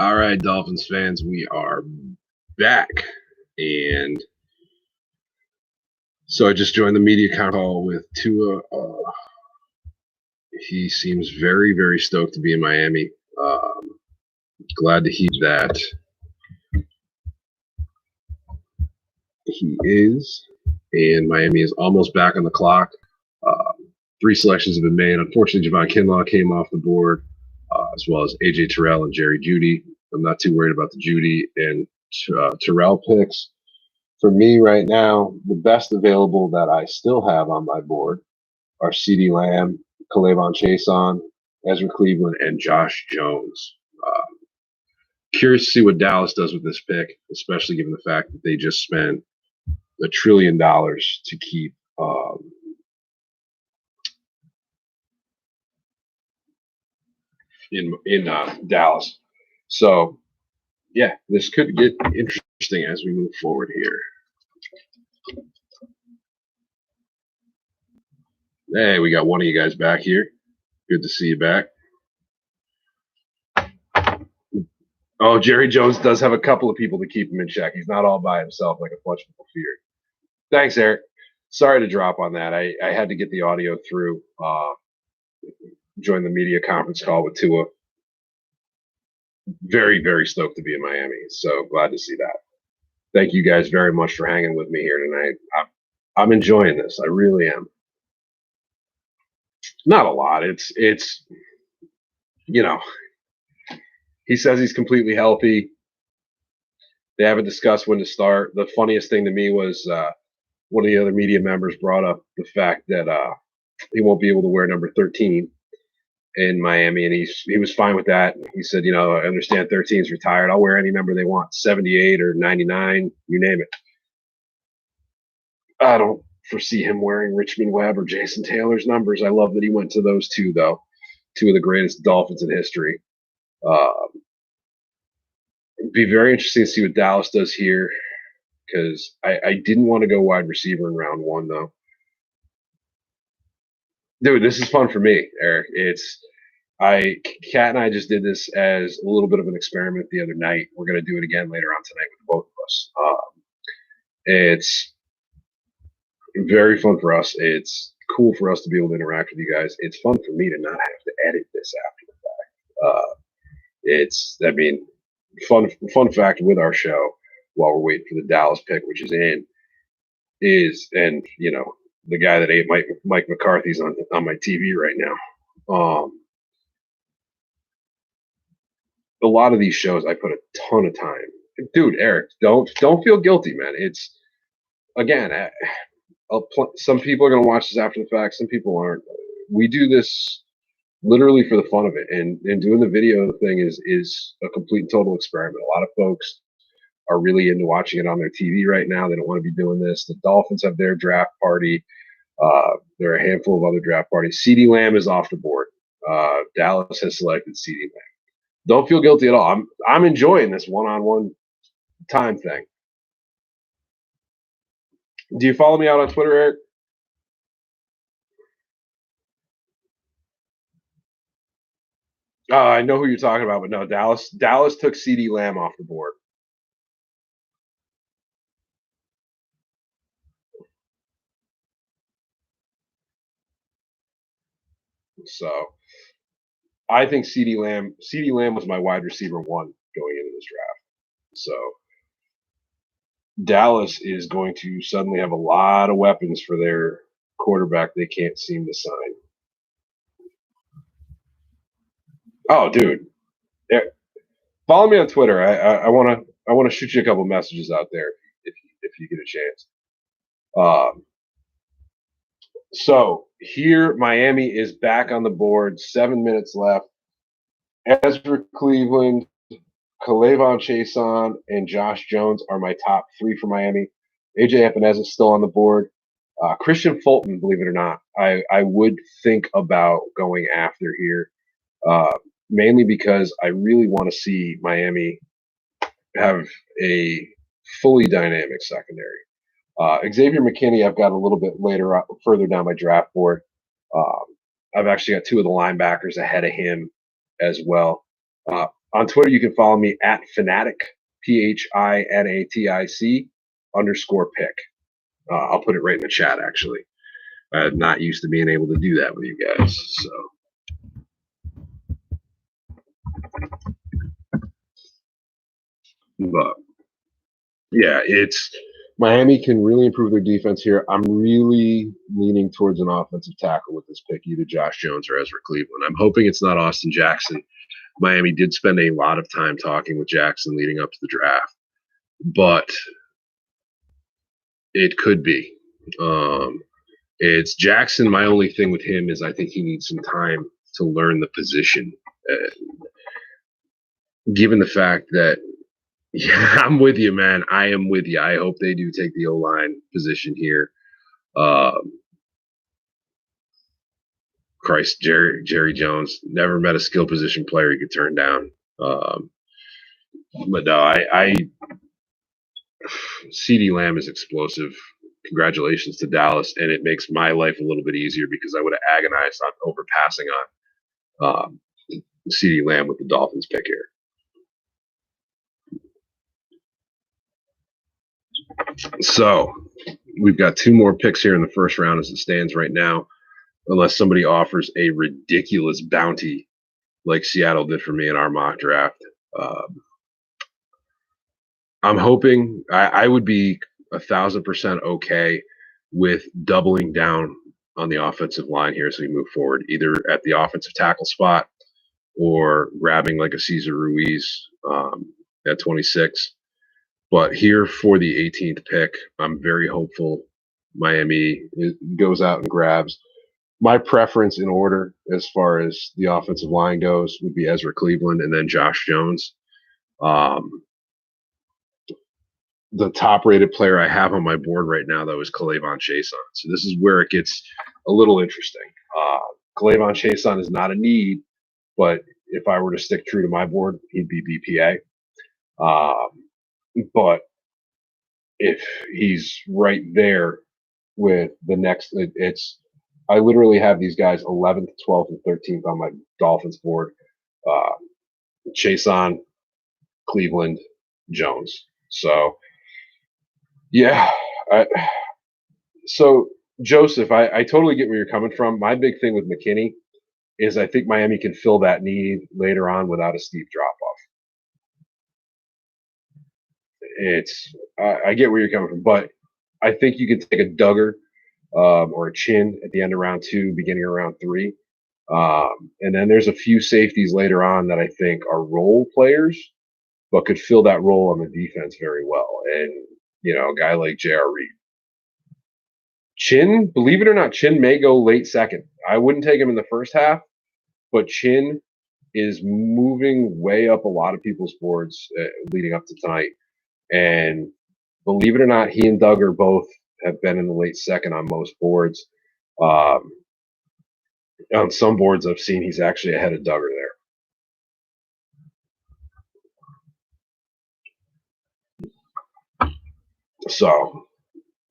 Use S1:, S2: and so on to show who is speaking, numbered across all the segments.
S1: All right, Dolphins fans, we are back. And so I just joined the media call with Tua. He seems very, very stoked to be in Miami. Glad to hear that he is. And Miami is almost back on the clock. 3 selections have been made. Unfortunately, Javon Kinlaw came off the board, as well as A.J. Terrell and Jerry Jeudy. I'm not too worried about the Jeudy and Terrell picks. For me right now, the best available that I still have on my board are CeeDee Lamb, K'Lavon Chaisson, Ezra Cleveland, and Josh Jones. Curious to see what Dallas does with this pick, especially given the fact that they just spent $1 trillion to keep in Dallas. So, yeah, this could get interesting as we move forward here. Hey, we got one of you guys back here. Good to see you back. Oh, Jerry Jones does have a couple of people to keep him in check. He's not all by himself like a bunch of people feared. Thanks, Eric. Sorry to drop on that. I had to get the audio through. Join the media conference call with Tua. Very, very stoked to be in Miami. So glad to see that. Thank you guys very much for hanging with me here tonight. I'm enjoying this. I really am. Not a lot. It's he says he's completely healthy. They haven't discussed when to start. The funniest thing to me was one of the other media members brought up the fact that he won't be able to wear number 13 in Miami, and he was fine with that. He said, I understand 13 is retired. I'll wear any number they want, 78 or 99, you name it. I don't foresee him wearing Richmond Webb or Jason Taylor's numbers. I love that he went to those two, though. Two of the greatest Dolphins in history. It'd be very interesting to see what Dallas does here, because I didn't want to go wide receiver in round 1, though. Dude, this is fun for me, Eric. Kat and I just did this as a little bit of an experiment the other night. We're going to do it again later on tonight with both of us. It's very fun for us. It's cool for us to be able to interact with you guys. It's fun for me to not have to edit this after the fact. Fun fact with our show, while we're waiting for the Dallas pick, which is in, the guy that ate Mike McCarthy's on my TV right now. A lot of these shows I put a ton of time. Dude, Eric, don't feel guilty, man. It's, again, some people are going to watch this after the fact. Some people aren't. We do this literally for the fun of it. And doing the video thing is a complete and total experiment. A lot of folks are really into watching it on their TV right now. They don't want to be doing this. The Dolphins have their draft party. There are a handful of other draft parties. CeeDee Lamb is off the board. Dallas has selected CeeDee Lamb. Don't feel guilty at all. I'm enjoying this one-on-one time thing. Do you follow me out on Twitter, Eric? I know who you're talking about, but no, Dallas took CeeDee Lamb off the board. So I think CeeDee Lamb was my wide receiver 1 going into this draft. So Dallas is going to suddenly have a lot of weapons for their quarterback they can't seem to sign. Oh, dude. Follow me on Twitter. I want to shoot you a couple messages out there if you get a chance. So here, Miami is back on the board. 7 minutes left. Ezra Cleveland, K'Lavon Chaisson, and Josh Jones are my top 3 for Miami. AJ Epineza is still on the board. Christian Fulton, believe it or not, I would think about going after here, mainly because I really want to see Miami have a fully dynamic secondary. Xavier McKinney, I've got a little bit further down my draft board. I've actually got 2 of the linebackers ahead of him as well. On Twitter, you can follow me at Fanatic, PHINATIC _pick. I'll put it right in the chat, actually. I'm not used to being able to do that with you guys. So, but yeah, it's Miami can really improve their defense here. I'm really leaning towards an offensive tackle with this pick, either Josh Jones or Ezra Cleveland. I'm hoping it's not Austin Jackson. Miami did spend a lot of time talking with Jackson leading up to the draft, but it could be. It's Jackson. My only thing with him is I think he needs some time to learn the position. Given the fact that, yeah, I'm with you, man. I am with you. I hope they do take the O-line position here. Christ, Jerry Jones never met a skill position player he could turn down. But no, CeeDee Lamb is explosive. Congratulations to Dallas, and it makes my life a little bit easier because I would have agonized on overpassing on CeeDee Lamb with the Dolphins pick here. So we've got two more picks here in the first round as it stands right now, unless somebody offers a ridiculous bounty like Seattle did for me in our mock draft. I'm hoping I would be 1,000% okay with doubling down on the offensive line here as we move forward, either at the offensive tackle spot or grabbing like a Cesar Ruiz at 26. But here for the 18th pick, I'm very hopeful Miami goes out and grabs. My preference in order as far as the offensive line goes would be Ezra Cleveland and then Josh Jones. The top-rated player I have on my board right now, though, is K'Lavon Chaisson. So this is where it gets a little interesting. K'Lavon Chaisson is not a need, but if I were to stick true to my board, he'd be BPA. But if he's right there with the next, I literally have these guys 11th, 12th, and 13th on my Dolphins board. Chaisson, Cleveland, Jones. So, yeah. So, Joseph, I totally get where you're coming from. My big thing with Mckinney is I think Miami can fill that need later on without a steep drop-off. I get where you're coming from, but I think you can take a Duggar or a Chin at the end of round 2, beginning of round 3. And then there's a few safeties later on that I think are role players, but could fill that role on the defense very well. And, a guy like J.R. Reed. Chin, believe it or not, Chin may go late second. I wouldn't take him in the first half, but Chin is moving way up a lot of people's boards leading up to tonight. And believe it or not, he and Duggar both have been in the late second on most boards. On some boards I've seen, he's actually ahead of Duggar there. So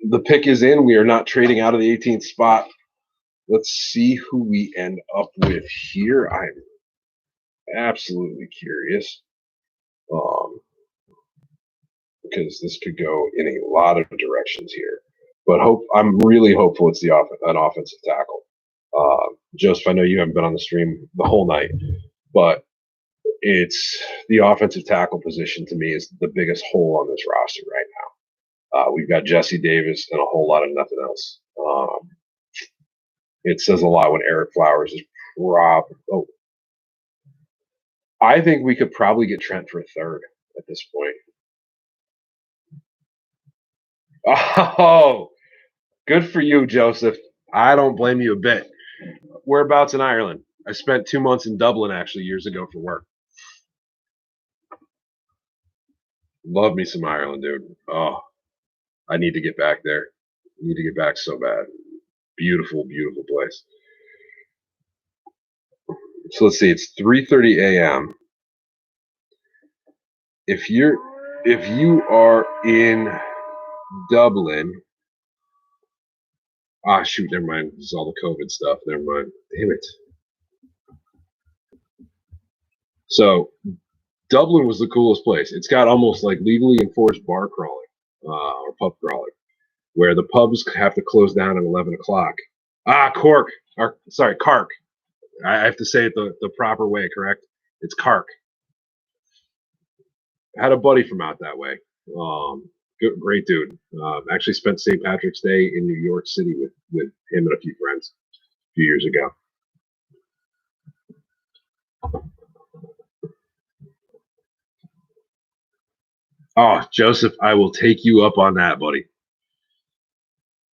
S1: the pick is in. We are not trading out of the 18th spot. Let's see who we end up with here. I'm absolutely curious. Because this could go in a lot of directions here. But I'm really hopeful it's an offensive tackle. Joseph, I know you haven't been on the stream the whole night, but it's the offensive tackle position to me is the biggest hole on this roster right now. We've got Jesse Davis and a whole lot of nothing else. It says a lot when Eric Flowers is I think we could probably get Trent for a third at this point. Oh, good for you, Joseph. I don't blame you a bit. Whereabouts in Ireland? I spent 2 months in Dublin actually years ago for work. Love me some Ireland, dude. Oh, I need to get back there. I need to get back so bad. Beautiful, beautiful place. So let's see. It's 3:30 a.m. If you are in Dublin, shoot, never mind. This is all the COVID stuff. Never mind. Damn it. So Dublin was the coolest place. It's got almost like legally enforced bar crawling or pub crawling, where the pubs have to close down at 11 o'clock. Cork. Or, sorry, Cark. I have to say it the proper way, correct? It's Cark. I had a buddy from out that way. Great dude. Actually spent St. Patrick's Day in New York City with him and a few friends a few years ago. Oh, Joseph, I will take you up on that, buddy.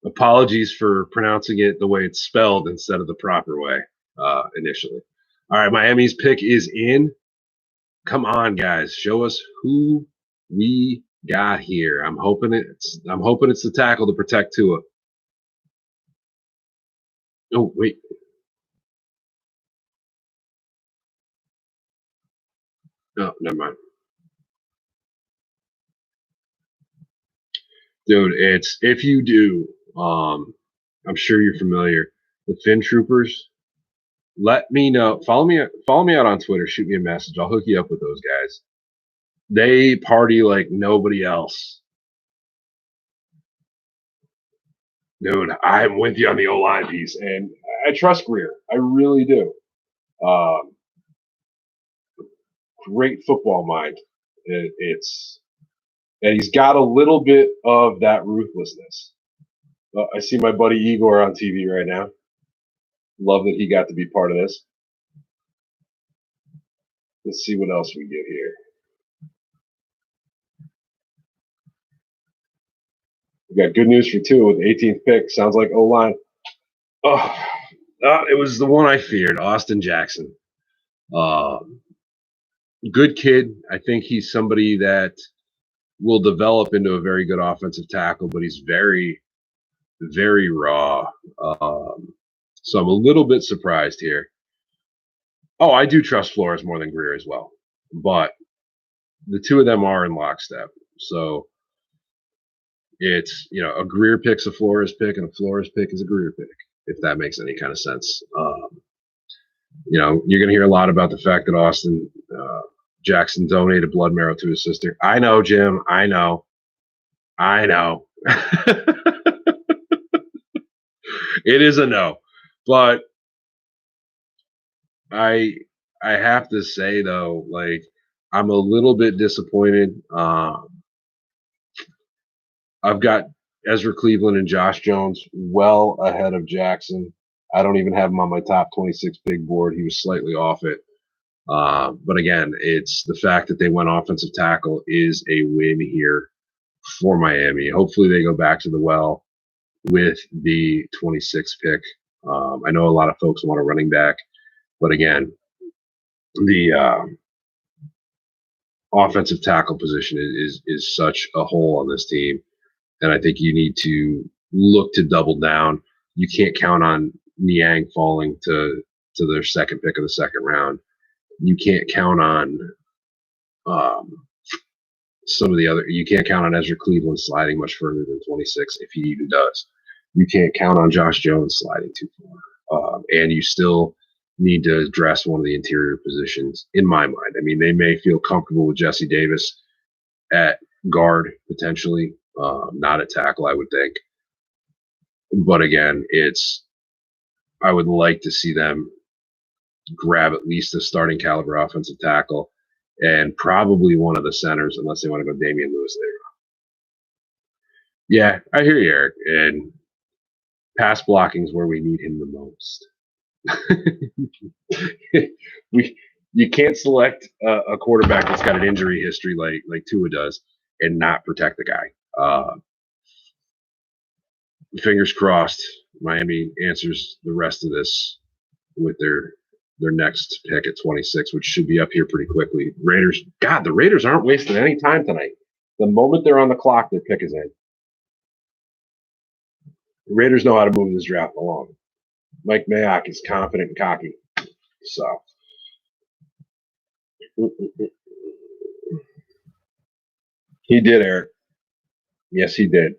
S1: Apologies for pronouncing it the way it's spelled instead of the proper way initially. All right, Miami's pick is in. Come on, guys, show us who we got here. I'm hoping it's the tackle to protect Tua. Oh, wait. No, never mind. Dude, it's if you do, I'm sure you're familiar. The Fin Troopers. Let me know. Follow me out on Twitter. Shoot me a message. I'll hook you up with those guys. They party like nobody else. Dude, I'm with you on the O-line piece, and I trust Greer. I really do. Great football mind. And he's got a little bit of that ruthlessness. I see my buddy Igor on TV right now. Love that he got to be part of this. Let's see what else we get here. We got good news for Tua with the 18th pick. Sounds like O-line. It was the one I feared, Austin Jackson. Good kid. I think he's somebody that will develop into a very good offensive tackle, but he's very, very raw. So I'm a little bit surprised here. Oh, I do trust Flores more than Greer as well, but the two of them are in lockstep. So it's, a Greer pick's a Flores pick and a Flores pick is a Greer pick, if that makes any kind of sense. You're going to hear a lot about the fact that Austin Jackson donated blood marrow to his sister. I know, Jim. I know. It is a no. But I have to say, though, like, I'm a little bit disappointed. I've got Ezra Cleveland and Josh Jones well ahead of Jackson. I don't even have him on my top 26 big board. He was slightly off it. But again, it's the fact that they went offensive tackle is a win here for Miami. Hopefully they go back to the well with the 26th pick. I know a lot of folks want a running back, but again, the offensive tackle position is such a hole on this team. And I think you need to look to double down. You can't count on Niang falling to their second pick of the second round. You can't count on some of the other. You can't count on Ezra Cleveland sliding much further than 26 if he even does. You can't count on Josh Jones sliding too far. And you still need to address one of the interior positions, in my mind. I mean, they may feel comfortable with Jesse Davis at guard potentially, not at tackle, I would think. But again, I would like to see them grab at least a starting caliber offensive tackle and probably one of the centers, unless they want to go Damian Lewis there. Yeah, I hear you, Eric. And pass blocking is where we need him the most. You can't select a quarterback that's got an injury history like Tua does and not protect the guy. Fingers crossed, Miami answers the rest of this with their next pick at 26, which should be up here pretty quickly. Raiders, God, the Raiders aren't wasting any time tonight. The moment they're on the clock, their pick is in. The Raiders know how to move this draft along. Mike Mayock is confident and cocky. So. He did, Eric. Yes, he did.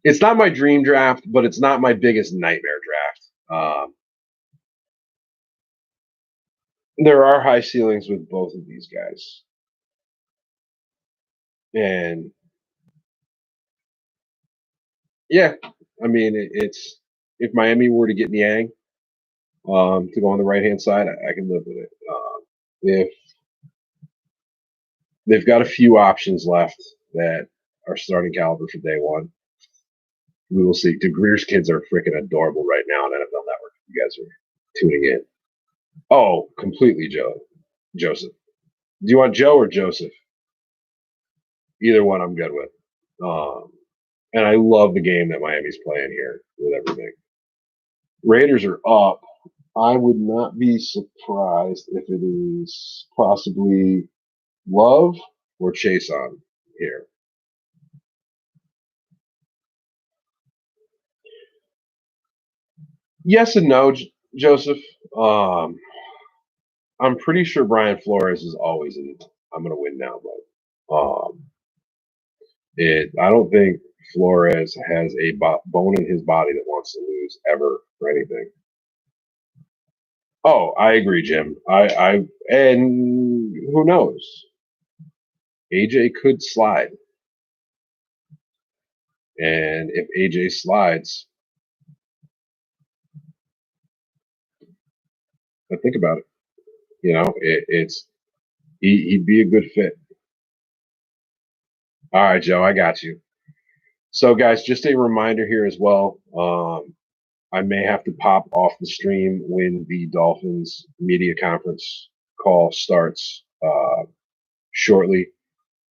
S1: It's not my dream draft, but it's not my biggest nightmare draft. Um, there are high ceilings with both of these guys, and yeah, I mean it's if Miami were to get Niang to go on the right hand side, I can live with it. If they've got a few options left that are starting caliber for day one, we will see. DeGreer's kids are freaking adorable right now on NFL Network. You guys are tuning in. Oh, completely, Joseph. Do you want Joe or Joseph? Either one, I'm good with. Um, and I love the game that Miami's playing here with everything. Raiders are up. I would not be surprised if it is possibly Love or Chase on here. Yes and no, Joseph. Um, I'm pretty sure Brian Flores is always in I'm going to win now mode. I don't think Flores has a bone in his body that wants to lose ever for anything. Oh, I agree, Jim. And who knows? AJ could slide, and if AJ slides, but think about it. You know, he'd be a good fit. All right, Joe, I got you. So, guys, just a reminder here as well. I may have to pop off the stream when the Dolphins media conference call starts shortly.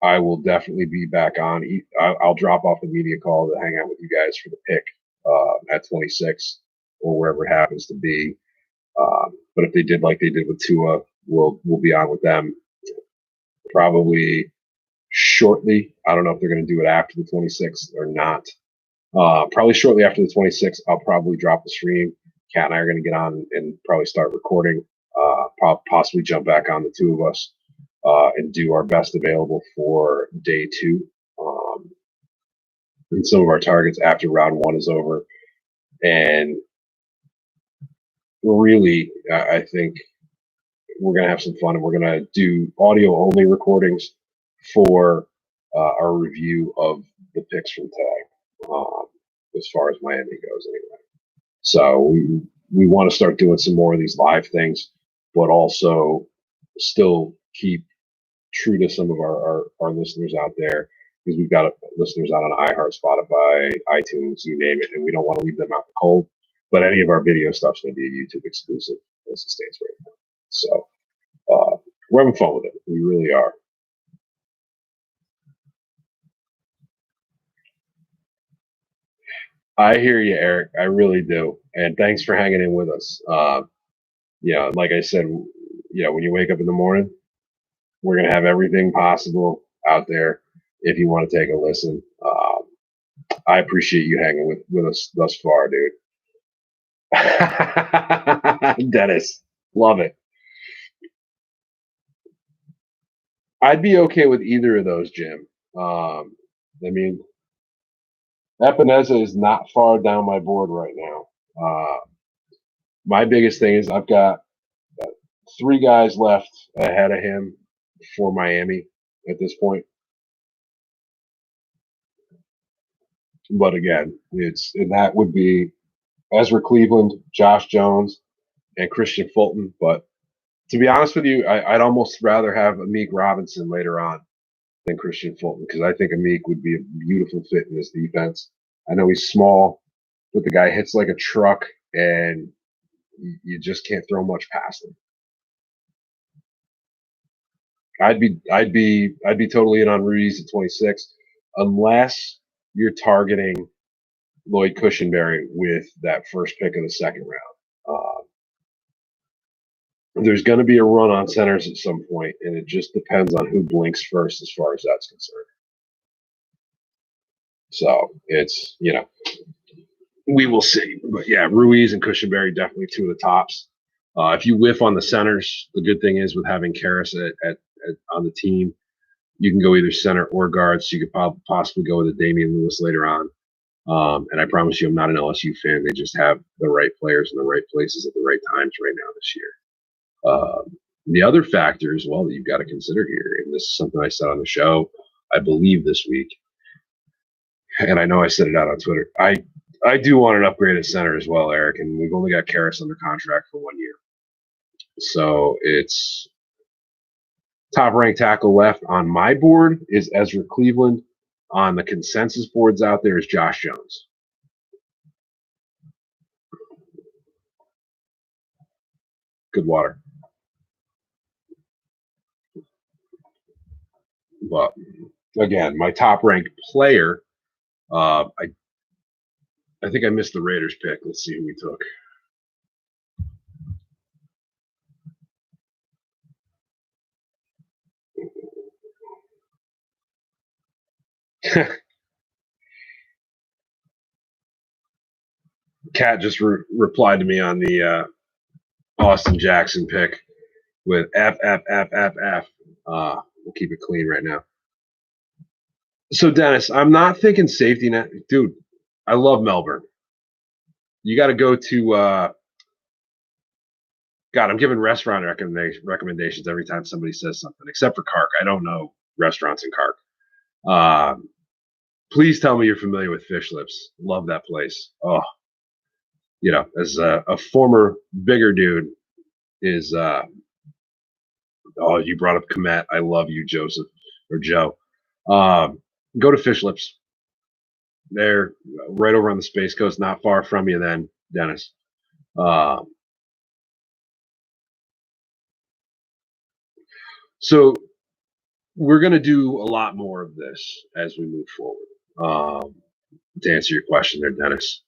S1: I will definitely be back on. I'll drop off the media call to hang out with you guys for the pick at 26 or wherever it happens to be. But if they did like they did with Tua, we'll be on with them probably shortly. I don't know if they're going to do it after the 26th or not. Probably shortly after the 26th, I'll probably drop the stream. Kat and I are going to get on and probably start recording. Possibly jump back on the two of us and do our best available for day two. And some of our targets after round one is over. And really, I think we're going to have some fun, and we're going to do audio only recordings for our review of the picks from today, as far as Miami goes, anyway. So we want to start doing some more of these live things, but also still keep true to some of our listeners out there, because we've got listeners out on iHeart, Spotify, iTunes, you name it, and we don't want to leave them out in the cold. But any of our video stuff's going to be a YouTube exclusive as it stands right now. So we're having fun with it. We really are. I hear you, Eric. I really do. And thanks for hanging in with us. Like I said, when you wake up in the morning, we're going to have everything possible out there if you want to take a listen. I appreciate you hanging with us thus far, dude. Dennis, love it. I'd be okay with either of those, Jim. I mean, Epineza is not far down my board right now. My biggest thing is I've got 3 guys left ahead of him for Miami at this point. But again, that would be Ezra Cleveland, Josh Jones, and Christian Fulton. But to be honest with you, I'd almost rather have Amik Robinson later on than Christian Fulton, because I think Amik would be a beautiful fit in this defense. I know he's small, but the guy hits like a truck, and you just can't throw much past him. I'd be totally in on Rudy's at 26, unless you're targeting Lloyd Cushenberry with that first pick of the second round. There's going to be a run on centers at some point, and it just depends on who blinks first as far as that's concerned. So it's, we will see. But yeah, Ruiz and Cushenberry, definitely 2 of the tops. If you whiff on the centers, the good thing is with having Karras on the team, you can go either center or guard. So you could possibly go with a Damian Lewis later on. And I promise you, I'm not an LSU fan. They just have the right players in the right places at the right times right now this year. The other factor as well that you've got to consider here, and this is something I said on the show, I believe this week, and I know I said it out on Twitter. I do want an upgrade at center as well, Eric, and we've only got Karras under contract for 1 year. So it's top ranked tackle left on my board is Ezra Cleveland. On the consensus boards out there is Josh Jones. Good water. But again, my top ranked player, I think I missed the Raiders pick. Let's see who we took. Kat just replied to me on the Austin Jackson pick with F. We'll keep it clean right now. So, Dennis, I'm not thinking safety net. Dude, I love Melbourne. You got to go to God, I'm giving restaurant recommendations every time somebody says something, except for Kark. I don't know restaurants in Kark. Please tell me you're familiar with Fish Lips. Love that place. Oh, as a former bigger dude is you brought up Komet. I love you, Joseph or Joe. Go to Fish Lips. They're right over on the Space Coast, not far from you then, Dennis. So we're going to do a lot more of this as we move forward. To answer your question there, Dennis,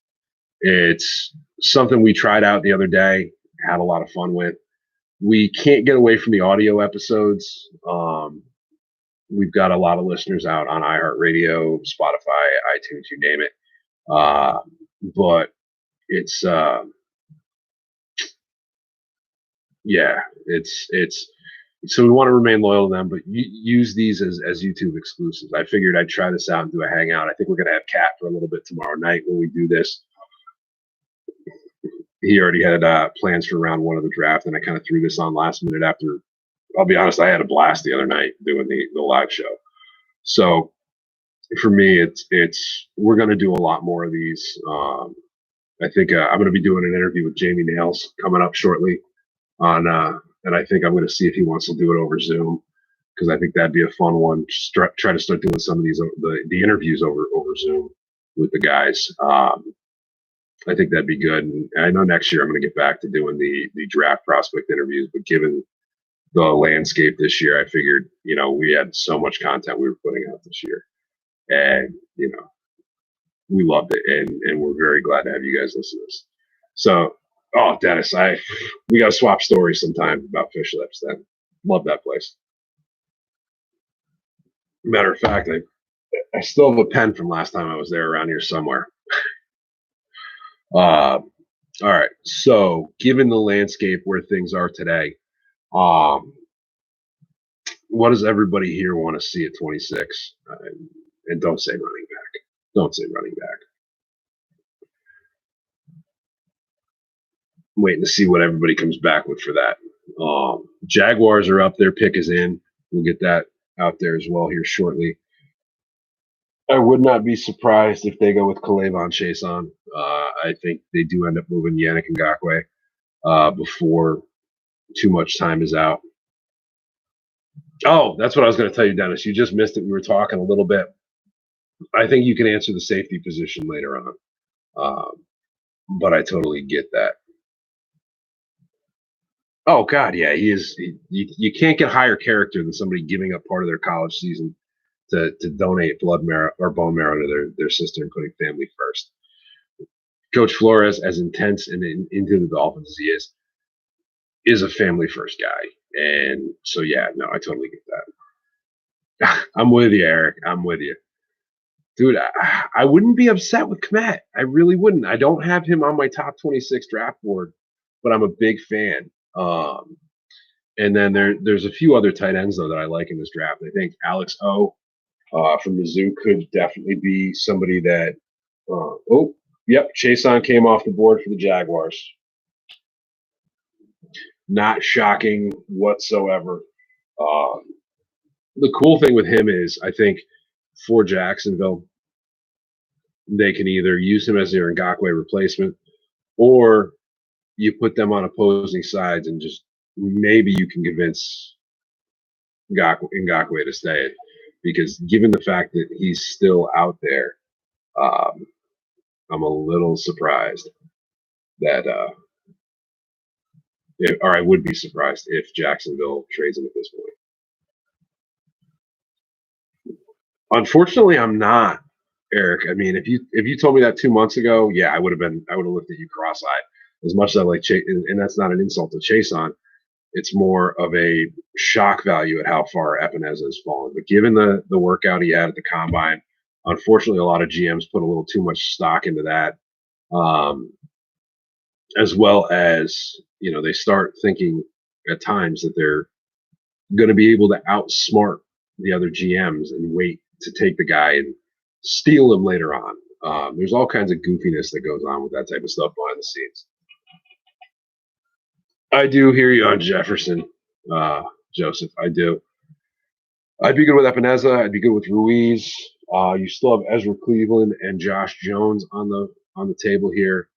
S1: it's something we tried out the other day, had a lot of fun with. We can't get away from the audio episodes. We've got a lot of listeners out on iHeartRadio, Spotify, iTunes, you name it. But it's so we want to remain loyal to them, but use these as YouTube exclusives. I figured I'd try this out and do a hangout. I think we're going to have Kat for a little bit tomorrow night when we do this. He already had plans for round 1 of the draft, and I kind of threw this on last minute after. I'll be honest, I had a blast the other night doing the live show. So for me, it's we're going to do a lot more of these. I think I'm going to be doing an interview with Jamie Nails coming up shortly on, and I think I'm going to see if he wants to do it over Zoom, because I think that'd be a fun one. Try to start doing some of these the interviews over Zoom with the guys. I think that'd be good. And I know next year I'm going to get back to doing the draft prospect interviews, but given the landscape this year, I figured, we had so much content we were putting out this year, and, we loved it. And we're very glad to have you guys listen to this. So, Dennis, we got to swap stories sometime about Fish Lips then. Love that place. Matter of fact, I still have a pen from last time I was there around here somewhere. All right. So, given the landscape where things are today, what does everybody here want to see at 26? And don't say running back. Don't say running back. I'm waiting to see what everybody comes back with for that. Jaguars are up. Their pick is in. We'll get that out there as well here shortly. I would not be surprised if they go with K'Lavon Chaisson. I think they do end up moving Yannick Ngakoue before too much time is out. Oh, that's what I was going to tell you, Dennis. You just missed it. We were talking a little bit. I think you can answer the safety position later on. But I totally get that. Oh, God, yeah, he is. You can't get higher character than somebody giving up part of their college season to donate blood marrow or bone marrow to their sister and putting family first. Coach Flores, as intense and into the Dolphins as he is a family first guy. And so, yeah, no, I totally get that. I'm with you, Eric. I'm with you. Dude, I wouldn't be upset with Komet. I really wouldn't. I don't have him on my top 26 draft board, but I'm a big fan. And then there's a few other tight ends, though, that I like in this draft. I think Alex O from Mizzou could definitely be somebody that Yep. Chason came off the board for the Jaguars. Not shocking whatsoever. The cool thing with him is, I think, for Jacksonville, they can either use him as their Ngakoue replacement, or you put them on opposing sides and just maybe you can convince Ngakoue to stay. Because given the fact that he's still out there, I'm a little surprised that, or I would be surprised if Jacksonville trades him at this point. Unfortunately, I'm not, Eric. I mean, if you told me that 2 months ago, yeah, I would have looked at you cross-eyed. As much as I like Chase, and that's not an insult to Chason, it's more of a shock value at how far Epineza has fallen. But given the workout he had at the combine, unfortunately, a lot of GMs put a little too much stock into that, as well as they start thinking at times that they're going to be able to outsmart the other GMs and wait to take the guy and steal him later on. There's all kinds of goofiness that goes on with that type of stuff behind the scenes. I do hear you on Jefferson, Joseph. I do. I'd be good with Epineza. I'd be good with Ruiz. You still have Ezra Cleveland and Josh Jones on the table here.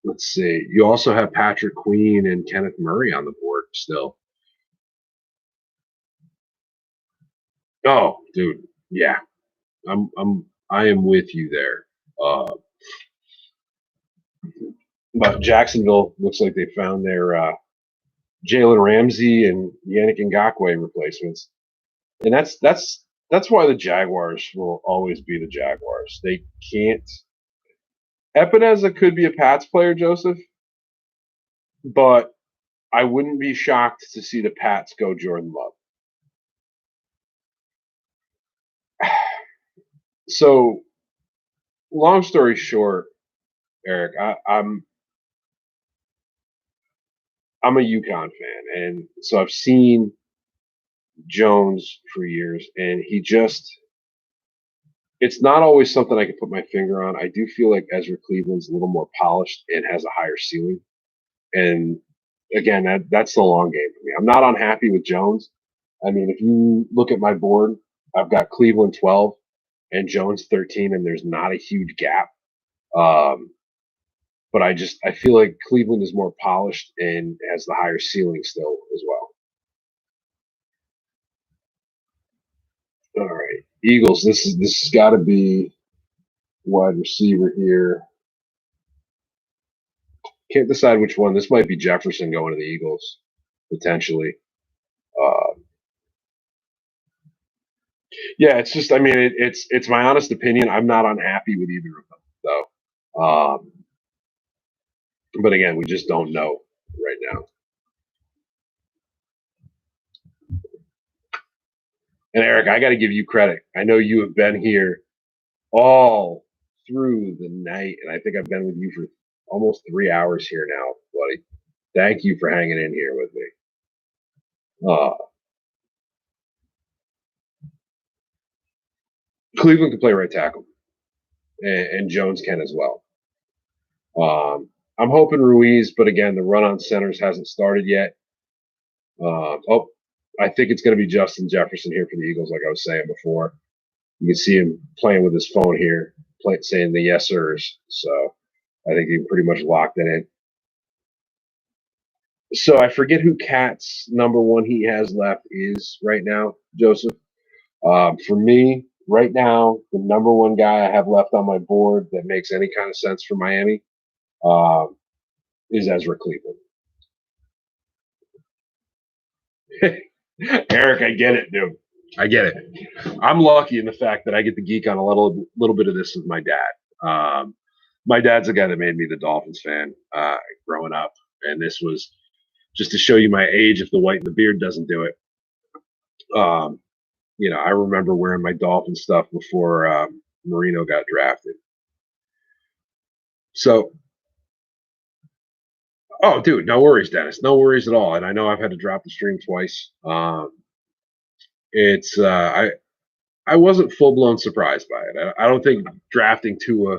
S1: Let's see. You also have Patrick Queen and Kenneth Murray on the board still. Oh, dude, yeah, I am with you there. But Jacksonville looks like they found their Jalen Ramsey and Yannick Ngakoue replacements, and that's why the Jaguars will always be the Jaguars. They can't. Epineza could be a Pats player, Joseph, but I wouldn't be shocked to see the Pats go Jordan Love. So, long story short, Eric, I'm a UConn fan, and so I've seen Jones for years, and it's not always something I can put my finger on. I do feel like Ezra Cleveland's a little more polished and has a higher ceiling. And again, that's the long game for me. I'm not unhappy with Jones. I mean, if you look at my board, I've got Cleveland 12 and Jones 13, and there's not a huge gap. But I feel like Cleveland is more polished and has the higher ceiling still as well. All right, Eagles. This has got to be wide receiver here. Can't decide which one. This might be Jefferson going to the Eagles potentially. Yeah, it's just. I mean, it's my honest opinion. I'm not unhappy with either of them, though. But again, we just don't know right now. And Eric, I got to give you credit. I know you have been here all through the night, and I think I've been with you for almost 3 hours here now, buddy. Thank you for hanging in here with me. Cleveland can play right tackle, and Jones can as well. I'm hoping Ruiz, but again, the run on centers hasn't started yet. I think it's going to be Justin Jefferson here for the Eagles, like I was saying before. You can see him playing with his phone here, saying the yes sirs. So I think he pretty much locked it in. So I forget who Cat's number one he has left is right now, Joseph. For me, right now, the number one guy I have left on my board that makes any kind of sense for Miami is Ezra Cleveland. Eric, I get it, dude. I get it. I'm lucky in the fact that I get to geek on a little bit of this with my dad. My dad's the guy that made me the Dolphins fan growing up, and this was just to show you my age. If the white and the beard doesn't do it, I remember wearing my Dolphin stuff before Marino got drafted. So, oh, dude, no worries, Dennis. No worries at all. And I know I've had to drop the stream twice. I wasn't full blown surprised by it. I don't think drafting Tua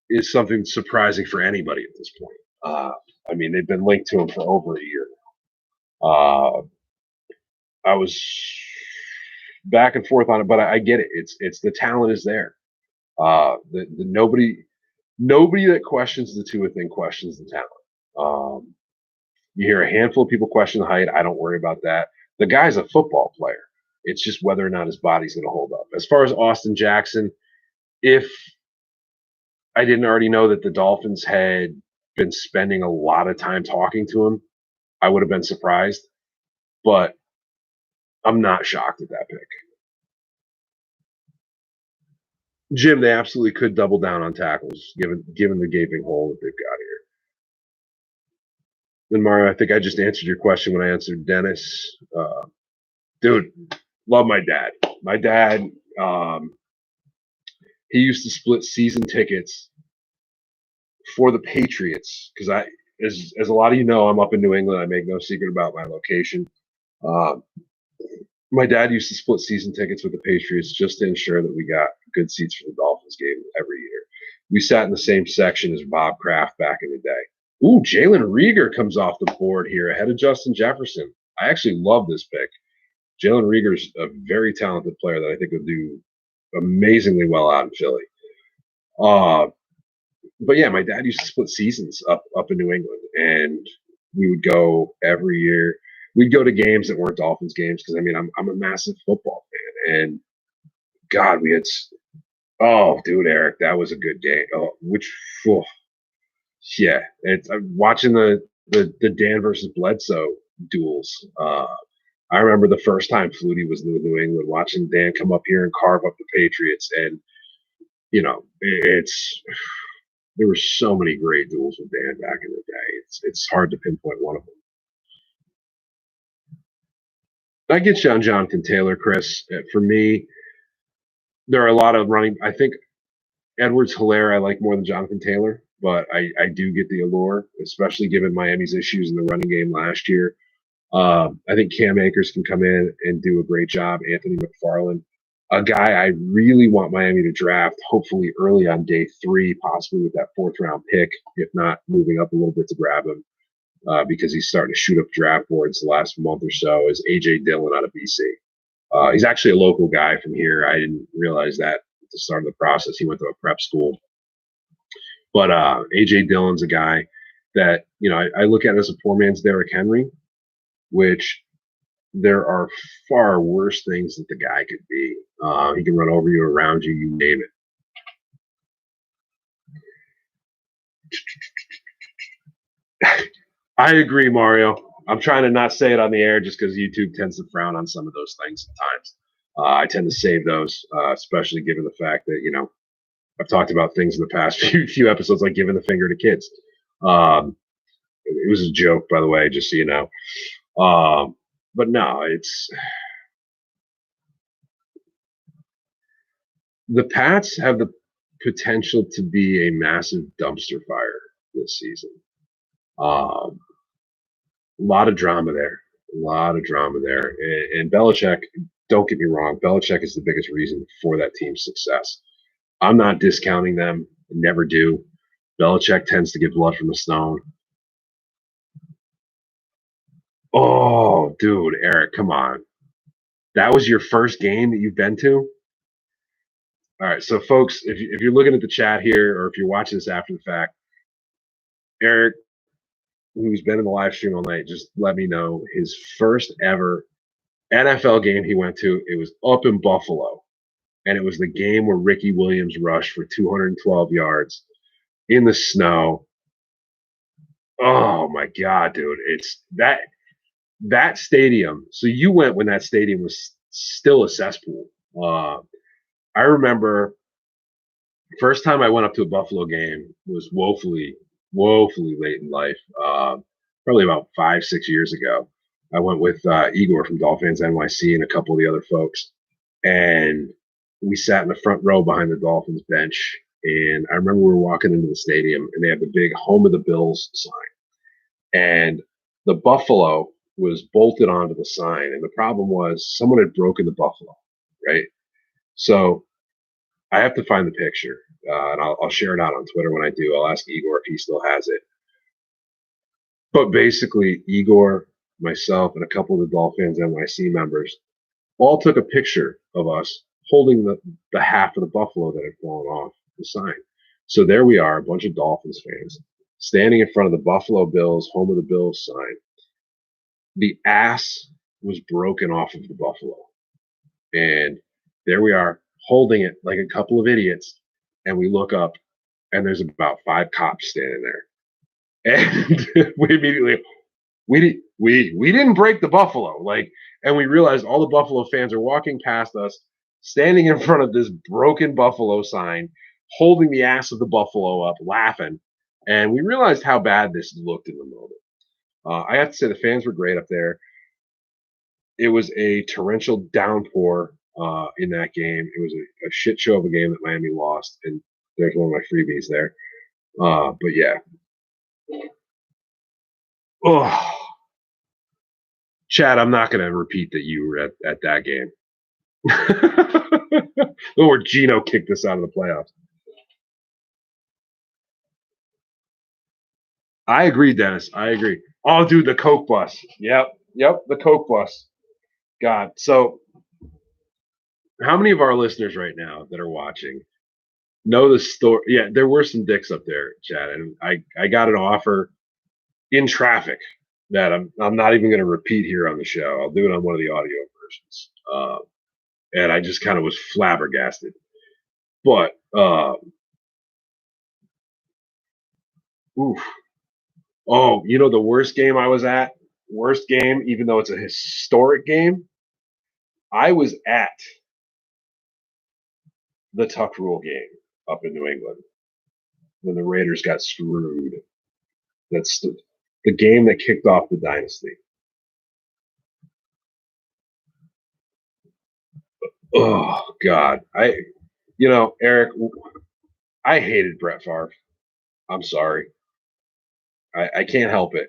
S1: is something surprising for anybody at this point. I mean, they've been linked to him for over a year. Uh, I was back and forth on it, but I get it. It's the talent is there. The nobody that questions the Tua thing questions the talent. You hear a handful of people question the height. I don't worry about that. The guy's a football player. It's just whether or not his body's going to hold up. As far as Austin Jackson, if I didn't already know that the Dolphins had been spending a lot of time talking to him, I would have been surprised. But I'm not shocked at that pick. Jim, they absolutely could double down on tackles given the gaping hole that they've got here. And Mario, I think I just answered your question when I answered Dennis. Dude, love my dad. My dad, he used to split season tickets for the Patriots because as a lot of you know, I'm up in New England. I make no secret about my location. My dad used to split season tickets with the Patriots just to ensure that we got good seats for the Dolphins game every year. We sat in the same section as Bob Kraft back in the day. Ooh, Jalen Reagor comes off the board here ahead of Justin Jefferson. I actually love this pick. Jalen Reagor's a very talented player that I think will do amazingly well out in Philly. But yeah, my dad used to split seasons up in New England, and we would go every year. We'd go to games that weren't Dolphins games because I mean I'm a massive football fan, and God, we had dude, Eric, that was a good game. Yeah, it's watching the Dan versus Bledsoe duels. I remember the first time Flutie was in New England, watching Dan come up here and carve up the Patriots, and you know there were so many great duels with Dan back in the day. It's hard to pinpoint one of them. I get you on Jonathan Taylor, Chris. For me, there are a lot of running. I think Edwards-Helaire I like more than Jonathan Taylor, but I do get the allure, especially given Miami's issues in the running game last year. I think Cam Akers can come in and do a great job. Anthony McFarland, a guy I really want Miami to draft, hopefully early on day 3, possibly with that 4th round pick, if not moving up a little bit to grab him, because he's starting to shoot up draft boards the last month or so, is A.J. Dillon out of BC. He's actually a local guy from here. I didn't realize that at the start of the process. He went to a prep school. But A.J. Dillon's a guy that, I look at as a poor man's Derrick Henry, which there are far worse things that the guy could be. He can run over you, around you, you name it. I agree, Mario. I'm trying to not say it on the air just because YouTube tends to frown on some of those things sometimes. I tend to save those, especially given the fact that, I've talked about things in the past few episodes, like giving the finger to kids. It was a joke, by the way, just so you know. But no, the Pats have the potential to be a massive dumpster fire this season. A lot of drama there. And Belichick, don't get me wrong, Belichick is the biggest reason for that team's success. I'm not discounting them, never do. Belichick tends to get blood from a stone. Oh, dude, Eric, come on. That was your first game that you've been to? All right, so folks, if you're looking at the chat here or if you're watching this after the fact, Eric, who's been in the live stream all night, just let me know his first ever NFL game he went to. It was up in Buffalo, and it was the game where Ricky Williams rushed for 212 yards in the snow. Oh my God, dude! It's that stadium. So you went when that stadium was still a cesspool. I remember first time I went up to a Buffalo game was woefully late in life. Probably about 5-6 years ago. I went with Igor from Dolphins NYC and a couple of the other folks, and we sat in the front row behind the Dolphins bench. And I remember we were walking into the stadium, and they had the big "Home of the Bills" sign, and the buffalo was bolted onto the sign. And the problem was someone had broken the buffalo, right? So I have to find the picture, and I'll share it out on Twitter when I do. I'll ask Igor if he still has it. But basically, Igor, myself, and a couple of the Dolphins NYC members all took a picture of us holding the half of the buffalo that had fallen off the sign. So there we are, a bunch of Dolphins fans, standing in front of the Buffalo Bills, home of the Bills sign. The ass was broken off of the buffalo. And there we are, holding it like a couple of idiots. And we look up, and there's about 5 cops standing there. And we immediately, we didn't break the buffalo. Like, and we realized all the Buffalo fans are walking past us, standing in front of this broken buffalo sign, holding the ass of the buffalo up, laughing. And we realized how bad this looked in the moment. I have to say the fans were great up there. It was a torrential downpour in that game. It was a shit show of a game that Miami lost, and there's one of my freebies there. But yeah. Oh, Chad, I'm not going to repeat that you were at that game. Or Gino kicked us out of the playoffs. I agree, Dennis. I agree. Oh, dude, the Coke bus. Yep, the Coke bus. God. So, how many of our listeners right now that are watching know the story? Yeah, there were some dicks up there, Chad, and I got an offer in traffic that I'm not even going to repeat here on the show. I'll do it on one of the audio versions. And I just kind of was flabbergasted. But oof. Oh, you know the worst game I was at? Worst game, even though it's a historic game. I was at the Tuck Rule game up in New England when the Raiders got screwed. That's the game that kicked off the dynasty. Oh God, Eric, I hated Brett Favre. I'm sorry, I can't help it.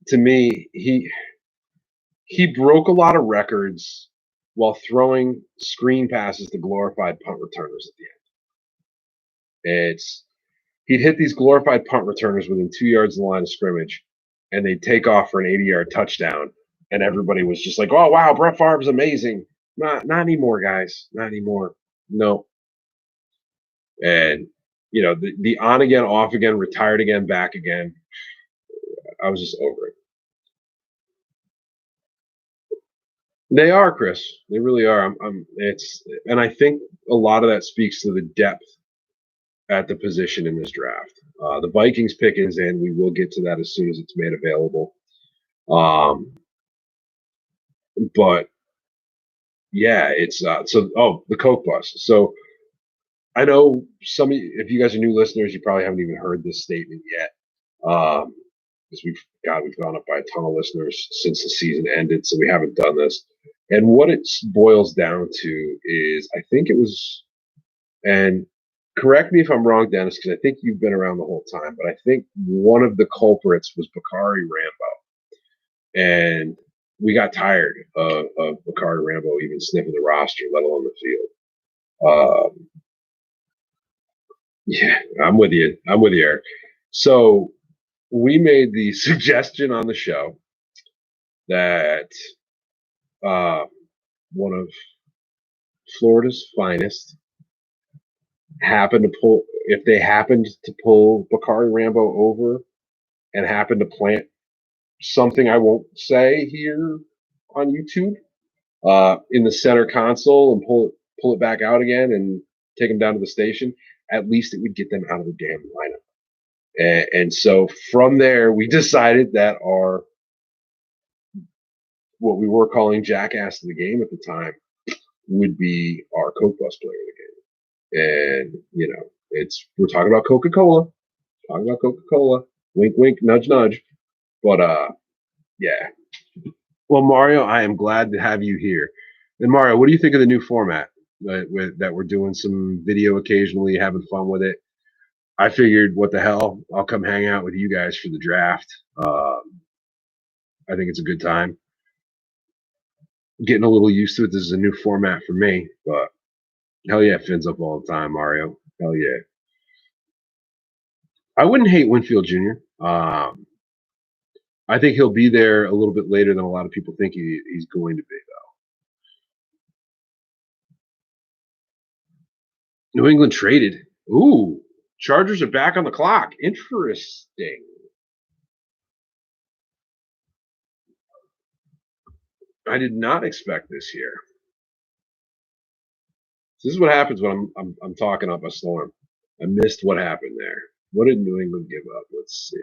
S1: To me, he broke a lot of records while throwing screen passes to glorified punt returners at the end. He'd hit these glorified punt returners within 2 yards of the line of scrimmage, and they'd take off for an 80-yard touchdown, and everybody was just like, "Oh wow, Brett Favre's amazing." Not anymore, guys. Not anymore. No. And the on again, off again, retired again, back again. I was just over it. They are, Chris. They really are. And I think a lot of that speaks to the depth at the position in this draft. The Vikings pick is in. We will get to that as soon as it's made available. But yeah, it's the Coke bus. So I know if you guys are new listeners, you probably haven't even heard this statement yet. Because we've gone up by a ton of listeners since the season ended, so we haven't done this. And what it boils down to is, I think it was, and correct me if I'm wrong, Dennis, because I think you've been around the whole time, but I think one of the culprits was Bakari Rambo. And we got tired of Bakari Rambo even sniffing the roster, let alone the field. Yeah, I'm with you. Eric. So we made the suggestion on the show that one of Florida's finest if they happened to pull Bakari Rambo over and happened to plant something I won't say here on YouTube in the center console and pull it back out again and take them down to the station, at least it would get them out of the damn lineup. And so from there, we decided that what we were calling jackass of the game at the time would be our Coke bus player of the game. And we're talking about Coca-Cola. Wink, wink, nudge, nudge. But yeah. Well, Mario, I am glad to have you here. And Mario, what do you think of the new format that we're doing some video occasionally, having fun with it? I figured, what the hell? I'll come hang out with you guys for the draft. I think it's a good time. getting a little used to it. This is a new format for me, but hell yeah, Finn's up all the time, Mario. Hell yeah. I wouldn't hate Winfield Jr. I think he'll be there a little bit later than a lot of people think he's going to be, though. New England traded. Ooh, Chargers are back on the clock. Interesting. I did not expect this here. This is what happens when I'm talking up a storm. I missed what happened there. What did New England give up? Let's see.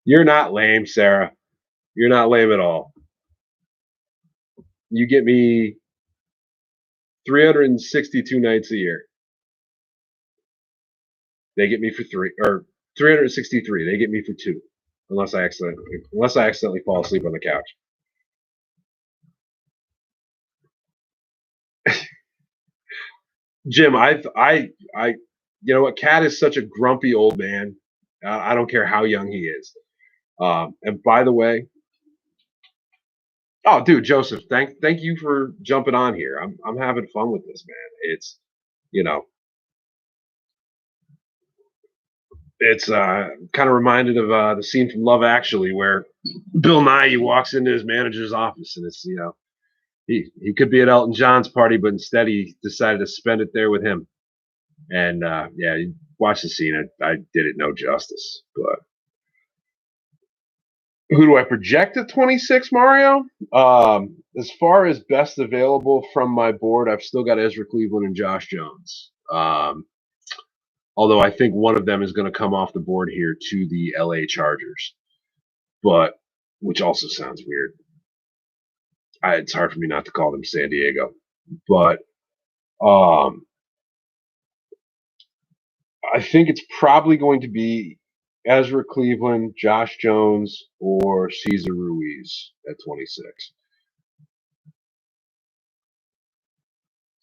S1: You're not lame, Sarah. You're not lame at all. You get me 362 nights a year. They get me for 363. They get me for 2, unless I accidentally fall asleep on the couch. Jim, you know what? Cat is such a grumpy old man. I don't care how young he is. And by the way, oh, dude, Joseph, thank you for jumping on here. I'm having fun with this, man. It's, you know, it's kind of reminded of the scene from Love Actually where Bill Nye walks into his manager's office and it's, you know, he could be at Elton John's party, but instead he decided to spend it there with him. And yeah, you watch the scene. I did it no justice. But who do I project at 26, Mario? As far as best available from my board, I've still got Ezra Cleveland and Josh Jones. Although I think one of them is going to come off the board here to the LA Chargers, but which also sounds weird. It's hard for me not to call them San Diego, but I think it's probably going to be Ezra Cleveland, Josh Jones, or Cesar Ruiz at 26.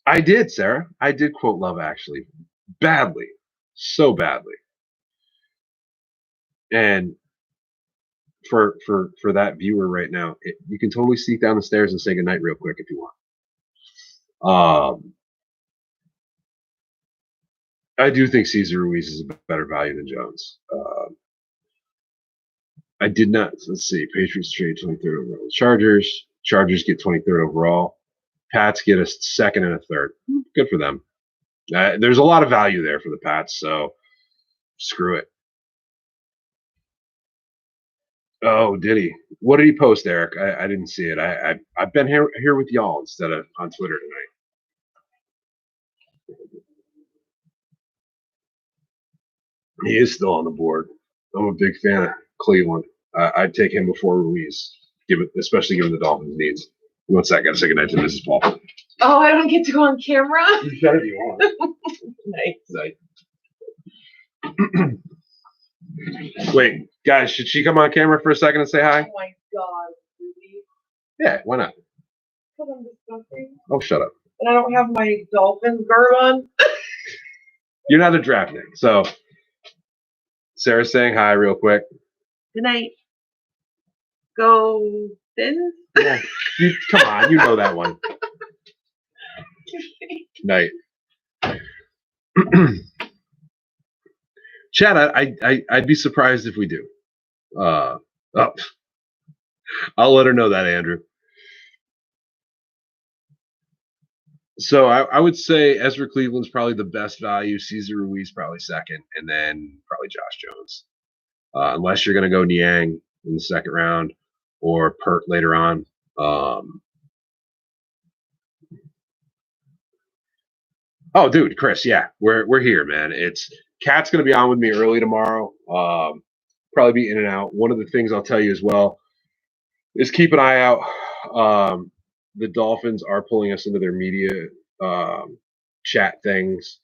S1: I did, Sarah. I did quote Love Actually badly, so badly. And for that viewer right now, you can totally sneak down the stairs and say goodnight real quick if you want. I do think Cesar Ruiz is a better value than Jones. I did not. Let's see. Patriots trade 23rd overall. Chargers. Chargers get 23rd overall. Pats get a second and a third. Good for them. There's a lot of value there for the Pats, so screw it. Oh, did he? What did he post, Eric? I didn't see it. I've been here with y'all instead of on Twitter tonight. He is still on the board. I'm a big fan of Cleveland. I'd take him before Ruiz, especially given the Dolphins' needs. One sec, I got to say goodnight to Mrs. Paul.
S2: Oh, I don't get to go on camera?
S1: You said if you want.
S2: Nice.
S1: Wait, guys, should she come on camera for a second and say hi?
S2: Oh my God, Ruby.
S1: Yeah, why not?
S2: Because I'm disgusting.
S1: Oh, shut up.
S2: And I don't have my Dolphins garb on.
S1: You're not a draft nick, so Sarah's saying hi real quick.
S2: Good night. Go Fins.
S1: Yeah. Come on, you know that one. Night. Chad, I'd be surprised if we do. I'll let her know that, Andrew. So I would say Ezra Cleveland's probably the best value. Cesar Ruiz probably second, and then probably Josh Jones. Unless you're going to go Niang in the second round or Pert later on. Oh, dude, Chris, yeah, we're here, man. Cat's going to be on with me early tomorrow. Probably be in and out. One of the things I'll tell you as well is keep an eye out. The Dolphins are pulling us into their media chat things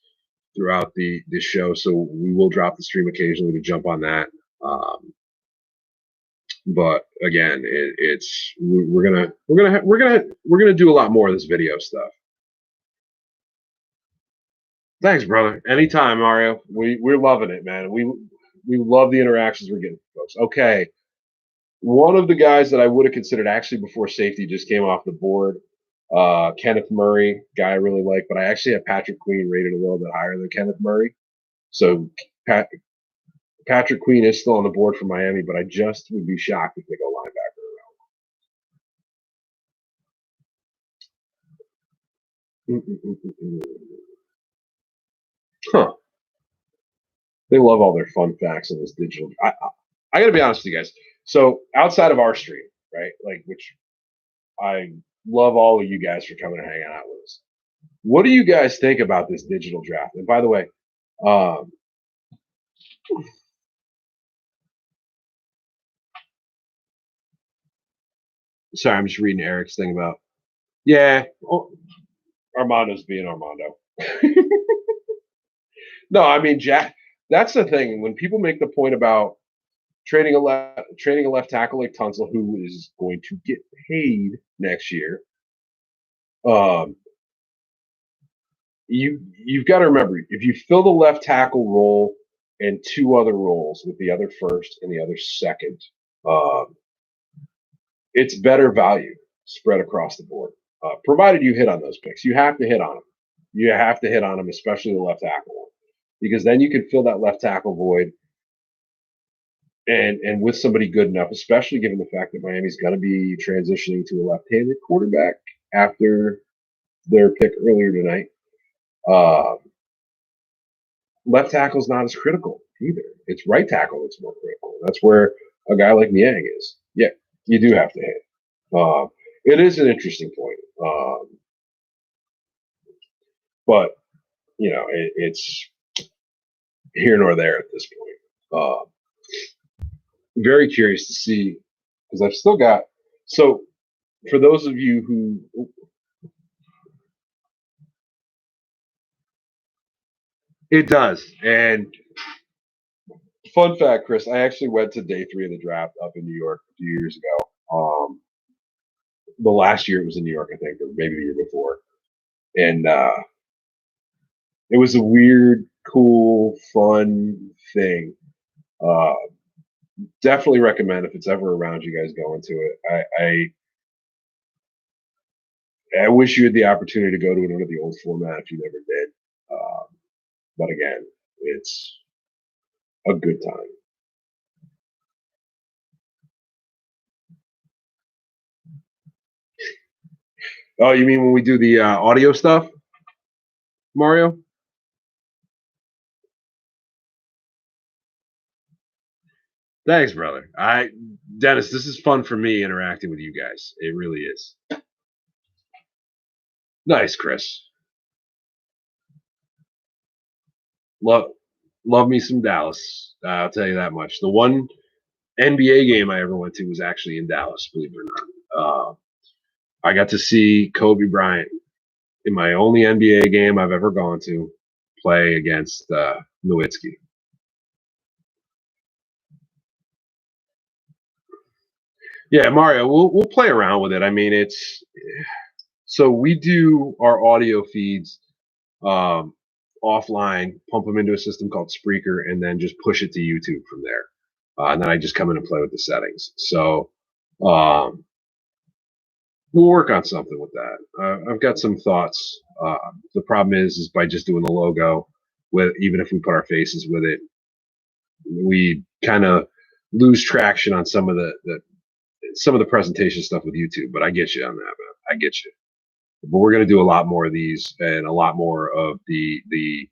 S1: throughout the show, so we will drop the stream occasionally to jump on that. But again, we're gonna do a lot more of this video stuff. Thanks, brother. Anytime, Mario. We're loving it, man. We love the interactions we're getting from folks. Okay. One of the guys that I would have considered actually before safety just came off the board. Kenneth Murray, guy I really like, but I actually have Patrick Queen rated a little bit higher than Kenneth Murray. So Patrick Queen is still on the board for Miami, but I just would be shocked if they go linebacker. Huh. They love all their fun facts in this digital. I got to be honest with you guys. So outside of our stream, right, like which I love all of you guys for coming and hanging out with us. What do you guys think about this digital draft? And by the way, sorry, I'm just reading Eric's thing about. Yeah, Armando's being Armando. No, I mean Jack. That's the thing. When people make the point about trading a left tackle like Tunsil, who is going to get paid next year, you've got to remember, if you fill the left tackle role and two other roles with the other first and the other second, it's better value spread across the board, provided you hit on those picks. You have to hit on them. You have to hit on them, especially the left tackle one, because then you can fill that left tackle void. And with somebody good enough, especially given the fact that Miami's going to be transitioning to a left-handed quarterback after their pick earlier tonight, left tackle is not as critical either. It's right tackle that's more critical. That's where a guy like Niang is. Yeah, you do have to hit. It is an interesting point. But, you know, it's here nor there at this point. Very curious to see, because I've still got. So, for those of you who. It does. And fun fact, Chris, I actually went to day 3 of the draft up in New York a few years ago. The last year it was in New York, I think, or maybe the year before. And it was a weird, cool, fun thing. Definitely recommend if it's ever around you guys going to it. I wish you had the opportunity to go to it under the old format if you never did. But again, it's a good time. Oh, you mean when we do the audio stuff, Mario? Thanks, brother. Dennis, this is fun for me interacting with you guys. It really is. Nice, Chris. Love me some Dallas. I'll tell you that much. The one NBA game I ever went to was actually in Dallas, believe it or not. I got to see Kobe Bryant in my only NBA game I've ever gone to play against Nowitzki. Yeah, Mario, we'll play around with it. I mean, it's so we do our audio feeds offline, pump them into a system called Spreaker, and then just push it to YouTube from there. And then I just come in and play with the settings. So we'll work on something with that. I've got some thoughts. The problem is by just doing the logo, with even if we put our faces with it, we kind of lose traction on some of the presentation stuff with YouTube. But I get you on that, man. I get you. But we're going to do a lot more of these and a lot more of the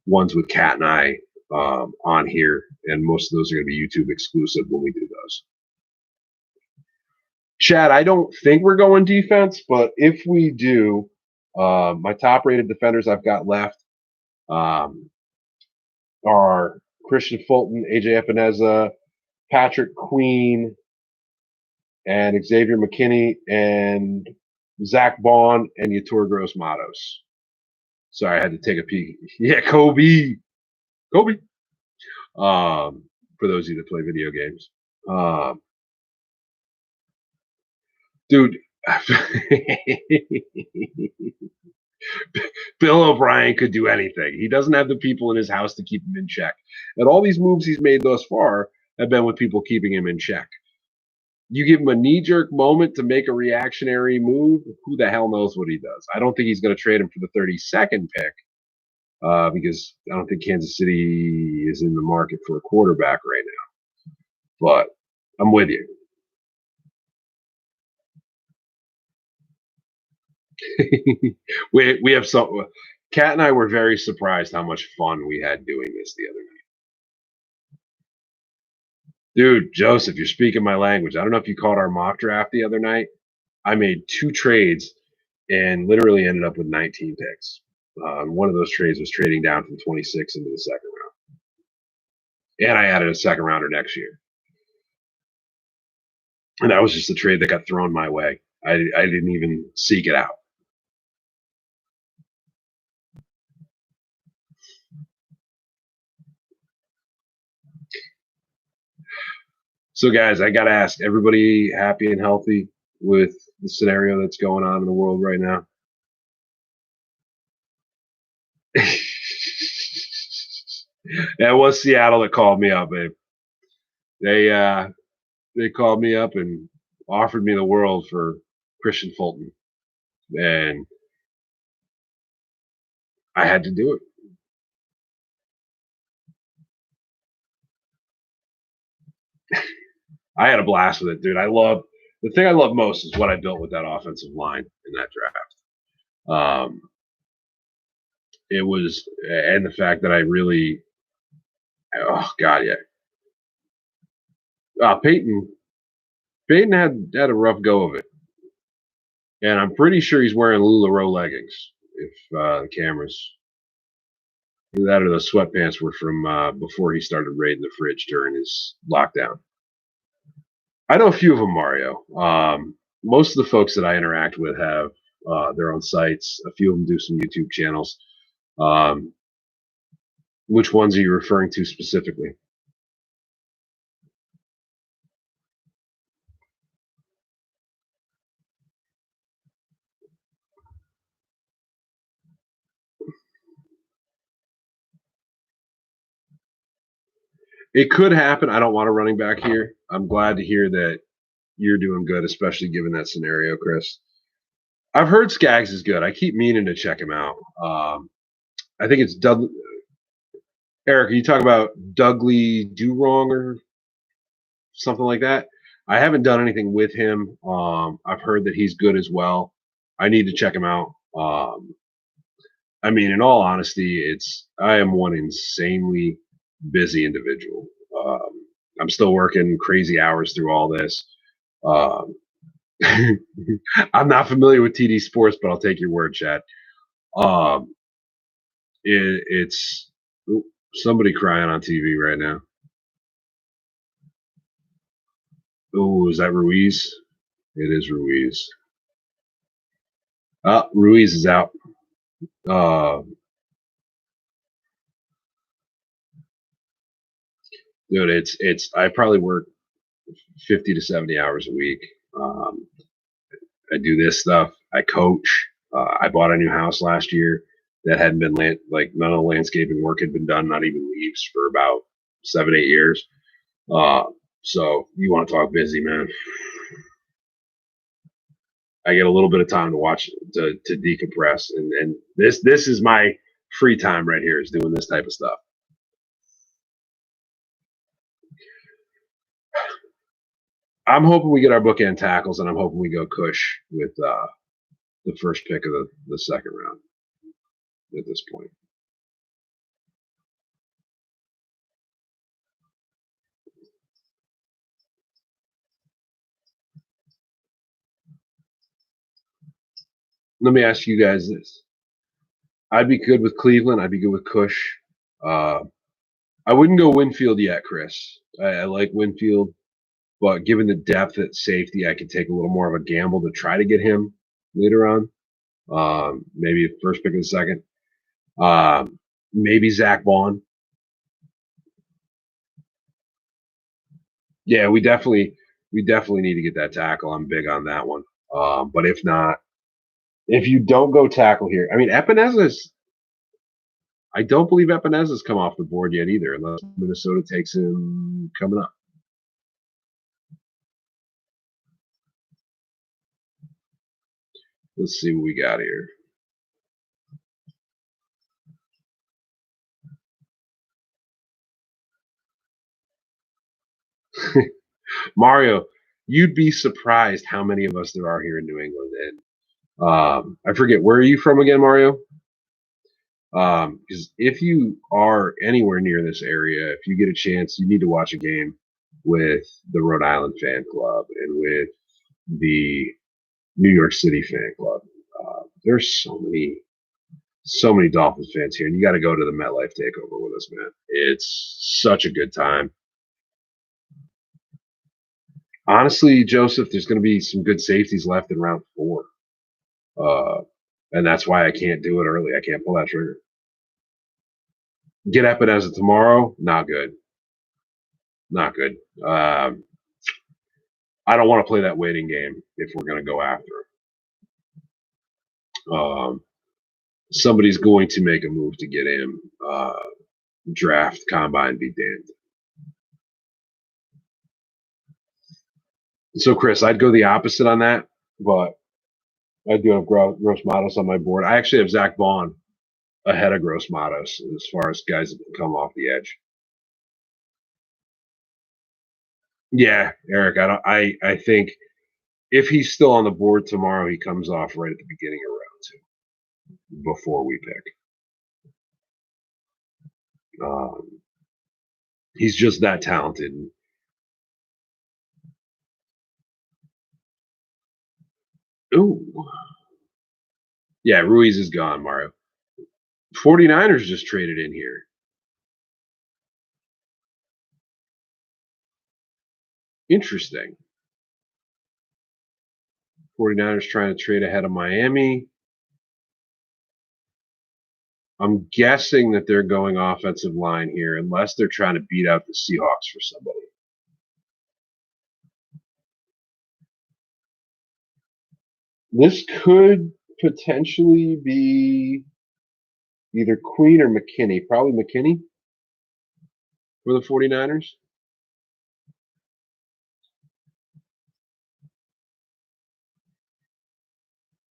S1: ones with Kat and I on here, and most of those are going to be YouTube exclusive when we do those. Chad, I don't think we're going defense, but if we do, my top-rated defenders I've got left are Christian Fulton, AJ Epineza, Patrick Queen, and Xavier McKinney, and Zach Vaughn, and Yatur Gross-Matos. Sorry, I had to take a peek. Yeah, Kobe. For those of you that play video games. Dude. Bill O'Brien could do anything. He doesn't have the people in his house to keep him in check. And all these moves he's made thus far have been with people keeping him in check. You give him a knee-jerk moment to make a reactionary move, who the hell knows what he does? I don't think he's going to trade him for the 32nd pick because I don't think Kansas City is in the market for a quarterback right now. But I'm with you. we have some. Kat and I were very surprised how much fun we had doing this the other night. Dude, Joseph, you're speaking my language. I don't know if you caught our mock draft the other night. I made 2 trades and literally ended up with 19 picks. One of those trades was trading down from 26 into the second round. And I added a second rounder next year. And that was just a trade that got thrown my way. I didn't even seek it out. So, guys, I got to ask, everybody happy and healthy with the scenario that's going on in the world right now? That was Seattle that called me up, babe. They called me up and offered me the world for Christian Fulton, and I had to do it. I had a blast with it, dude. The thing I love most is what I built with that offensive line in that draft. It was, and the fact that I really, oh god, yeah. Peyton had a rough go of it, and I'm pretty sure he's wearing LuLaRoe leggings. If the cameras, that or the sweatpants were from before he started raiding the fridge during his lockdown. I know a few of them, Mario. Most of the folks that I interact with have their own sites. A few of them do some YouTube channels. Which ones are you referring to specifically? It could happen. I don't want a running back here. I'm glad to hear that you're doing good, especially given that scenario, Chris. I've heard Skaggs is good. I keep meaning to check him out. I think it's Doug. Eric, are you talking about Dougley Do Wrong or something like that? I haven't done anything with him. I've heard that he's good as well. I need to check him out. I mean, in all honesty, I am one insanely busy individual. I'm still working crazy hours through all this. I'm not familiar with TD Sports, but I'll take your word, Chad. It's somebody crying on TV right now. Oh, is that Ruiz? It is Ruiz. Ruiz is out. Dude, it's I probably work 50 to 70 hours a week. I do this stuff. I coach. I bought a new house last year that hadn't been none of the landscaping work had been done, not even leaves, for about 7-8 years. So you want to talk busy, man? I get a little bit of time to watch to decompress, and this is my free time right here, is doing this type of stuff. I'm hoping we get our bookend tackles, and I'm hoping we go Cush with the first pick of the second round at this point. Let me ask you guys this. I'd be good with Cleveland. I'd be good with Cush. I wouldn't go Winfield yet, Chris. I like Winfield, but given the depth at safety, I could take a little more of a gamble to try to get him later on. Maybe first pick of the second. Maybe Zach Vaughn. Yeah, we definitely need to get that tackle. I'm big on that one. But if not, If you don't go tackle here, I mean, Epeneza's. I don't believe Epeneza's come off the board yet either, unless Minnesota takes him coming up. Let's see what we got here. Mario, you'd be surprised how many of us there are here in New England. And I forget, where are you from again, Mario? Because if you are anywhere near this area, if you get a chance, you need to watch a game with the Rhode Island fan club and with the New York City fan club. There's so many Dolphins fans here, and you got to go to the MetLife takeover with us, man. It's such a good time. Honestly, Joseph, there's going to be some good safeties left in round 4. And that's why I can't do it early. I can't pull that trigger. Get Epineza tomorrow, not good. Not good. I don't want to play that waiting game if we're going to go after him. Somebody's going to make a move to get him. Draft, combine, be damned. So, Chris, I'd go the opposite on that, but I do have Gross Matos on my board. I actually have Zach Vaughn ahead of Gross Matos as far as guys that can come off the edge. Yeah, Eric, I think if he's still on the board tomorrow, he comes off right at the beginning of round 2 before we pick. He's just that talented. Ooh. Yeah, Ruiz is gone, Mario. 49ers just traded in here. Interesting. 49ers trying to trade ahead of Miami. I'm guessing that they're going offensive line here, unless they're trying to beat out the Seahawks for somebody. This could potentially be either Queen or McKinney. Probably McKinney for the 49ers.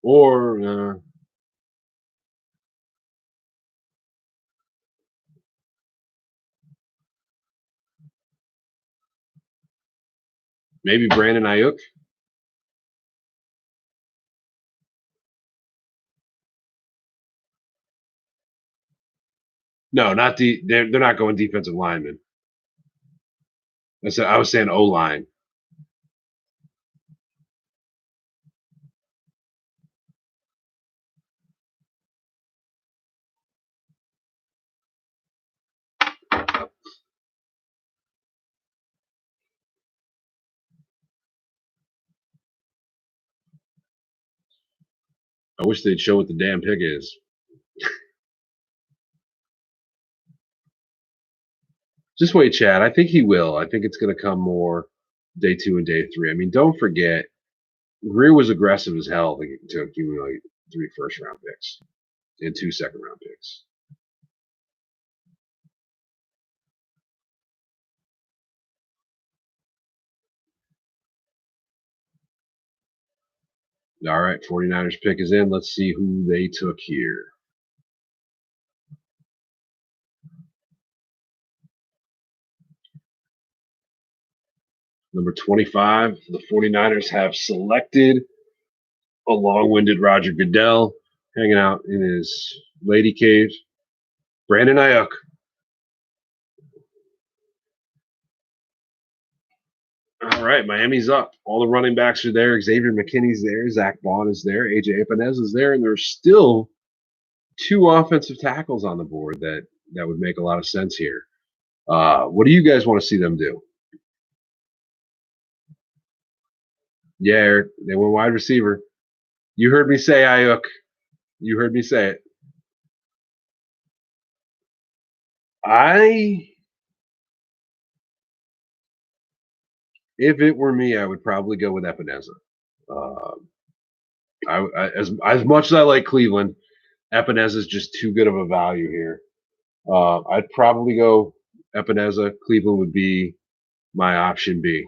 S1: Or maybe Brandon Ayuk. No, not they're not going defensive lineman. I was saying O line. I wish they'd show what the damn pick is. Just wait, Chad. I think he will. I think it's going to come more day 2 and day 3. I mean, don't forget, Greer was aggressive as hell to accumulate 3 first-round picks and 2 second-round picks. All right, 49ers pick is in. Let's see who they took here. Number 25, the 49ers have selected a long-winded Roger Goodell hanging out in his lady cave. Brandon Ayuk. All right, Miami's up. All the running backs are there. Xavier McKinney's there. Zach Vaughn is there. AJ Epinez is there. And there's still 2 offensive tackles on the board that would make a lot of sense here. What do you guys want to see them do? Yeah, Eric, they went wide receiver. You heard me say Ayuk. You heard me say it. If it were me, I would probably go with Epineza. As much as I like Cleveland, Epineza is just too good of a value here. I'd probably go Epineza. Cleveland would be my option B.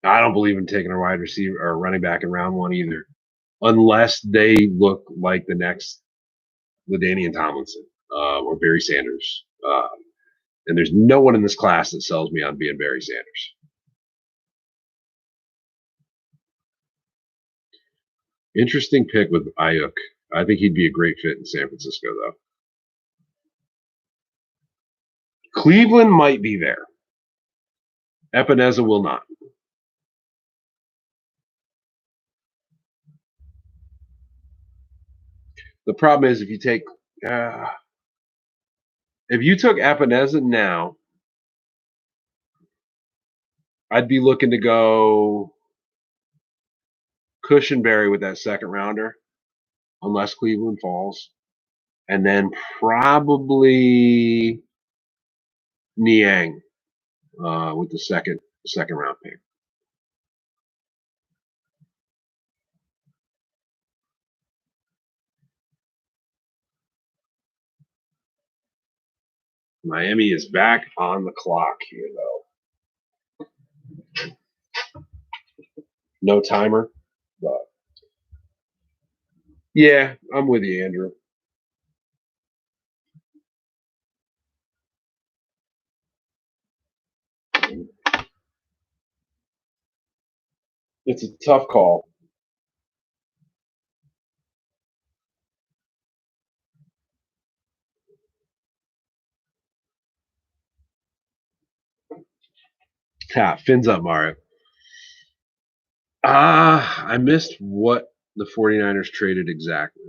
S1: I don't believe in taking a wide receiver or running back in round one either, unless they look like the next LaDainian Tomlinson or Barry Sanders. And there's no one in this class that sells me on being Barry Sanders. Interesting pick with Ayuk. I think he'd be a great fit in San Francisco, though. Cleveland might be there. Epineza will not. The problem is if you took Epineza now, I'd be looking to go Cushenberry with that second rounder, unless Cleveland falls, and then probably Niang with the second round pick. Miami is back on the clock here, though. No timer, but yeah, I'm with you, Andrew. It's a tough call. Fins up, Mario. I missed what the 49ers traded exactly.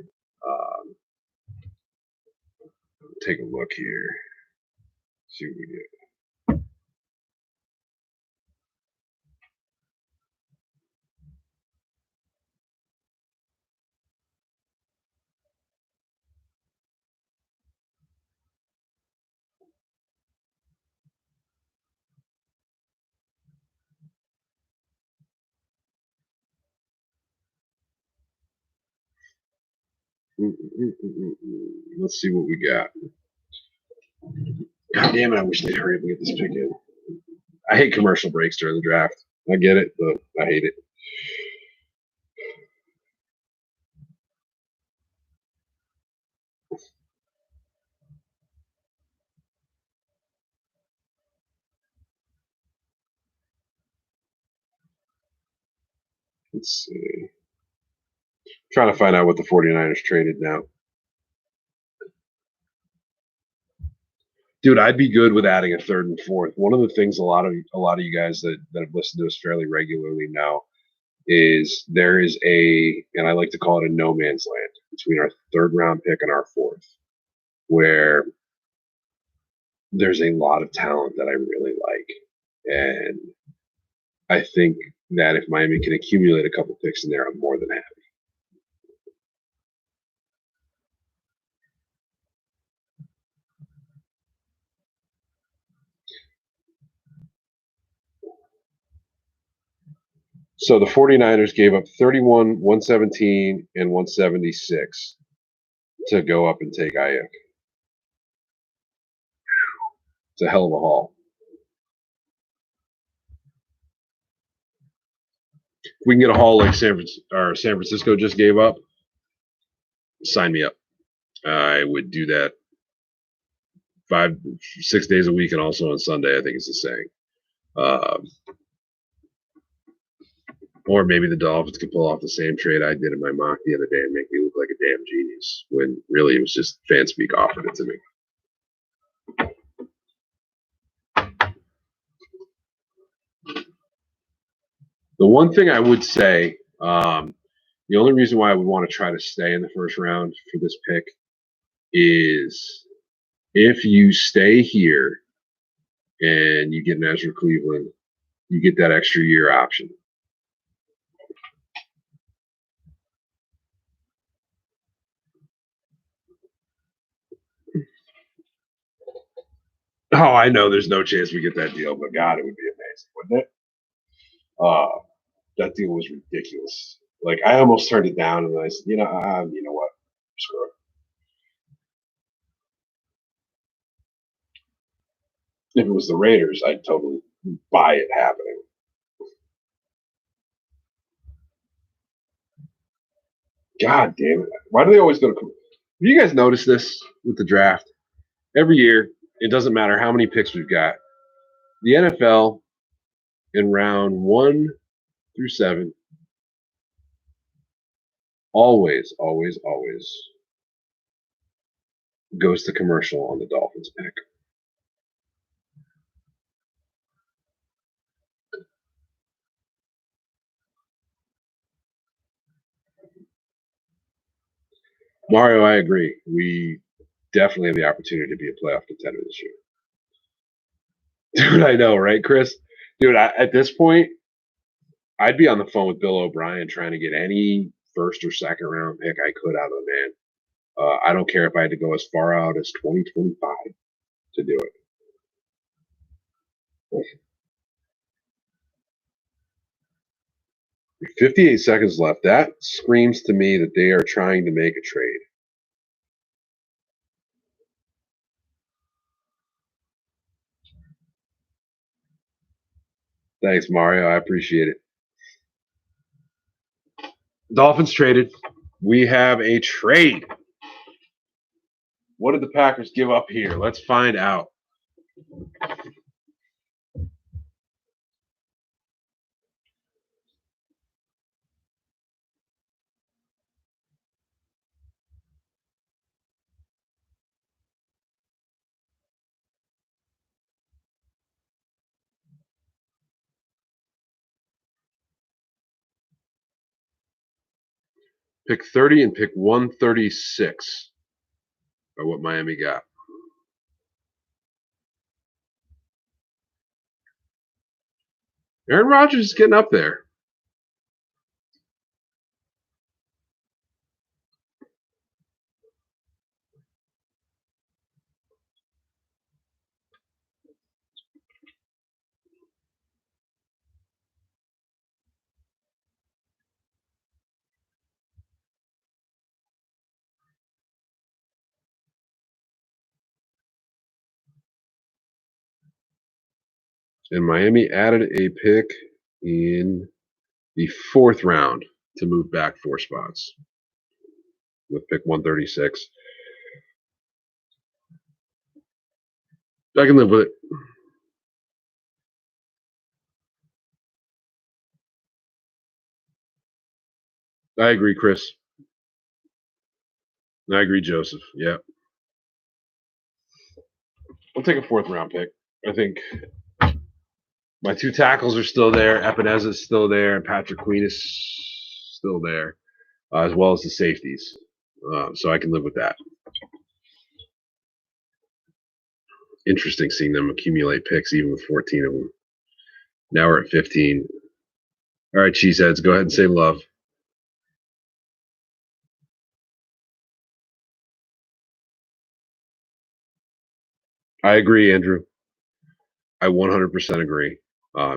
S1: Take a look here. See what we get. Let's see what we got. God damn it, I wish they'd hurry up and get this pick in. I hate commercial breaks during the draft. I get it, but I hate it. Let's see. Trying to find out what the 49ers traded now. Dude, I'd be good with adding a third and fourth. One of the things a lot of you guys that have listened to us fairly regularly now is there is and I like to call it a no man's land between our third round pick and our fourth, where there's a lot of talent that I really like. And I think that if Miami can accumulate a couple picks in there, I'm more than happy. So the 49ers gave up 31, 117, and 176 to go up and take Ayuk. It's a hell of a haul. If we can get a haul like San Francisco just gave up, sign me up. I would do that 5-6 days a week and also on Sunday, I think it's the saying. Or maybe the Dolphins could pull off the same trade I did in my mock the other day and make me look like a damn genius when really it was just fan speak offered it to me. The one thing I would say, the only reason why I would want to try to stay in the first round for this pick is if you stay here and you get an Ezra Cleveland, you get that extra year option. Oh, I know there's no chance we get that deal, but God, it would be amazing, wouldn't it? That deal was ridiculous. Like I almost turned it down, and I said, you know what, screw it. If it was the Raiders, I'd totally buy it happening. God damn it! Why do they always go to? Have you guys noticed this with the draft? Every year, it doesn't matter how many picks we've got. The NFL in round 1 through 7 always, always, always goes to commercial on the Dolphins pick. Mario, I agree. We definitely have the opportunity to be a playoff contender this year. Dude, I know, right, Chris? Dude, at this point, I'd be on the phone with Bill O'Brien trying to get any first or second round pick I could out of the man. I don't care if I had to go as far out as 2025 to do it. 58 seconds left. That screams to me that they are trying to make a trade. Thanks, Mario. I appreciate it. Dolphins traded. We have a trade. What did the Packers give up here? Let's find out. Pick 30 and pick 136 are what Miami got. Aaron Rodgers is getting up there. And Miami added a pick in the 4th round to move back 4 spots with pick 136. I can live with it. I agree, Chris. I agree, Joseph. Yeah. I'll take a 4th round pick. I think my 2 tackles are still there. Epineza is still there, and Patrick Queen is still there, as well as the safeties. So I can live with that. Interesting seeing them accumulate picks, even with 14 of them. Now we're at 15. All right, cheeseheads, go ahead and say love. I agree, Andrew. I 100% agree.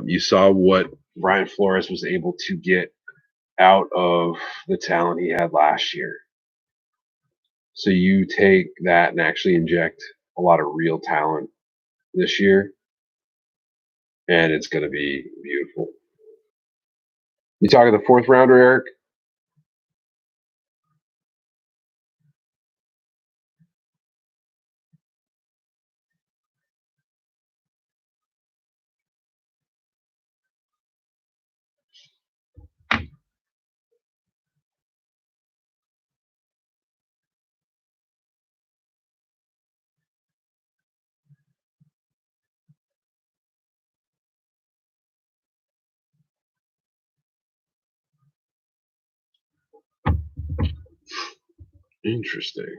S1: You saw what Brian Flores was able to get out of the talent he had last year. So you take that and actually inject a lot of real talent this year, and it's going to be beautiful. You talking the 4th rounder, Eric? Interesting.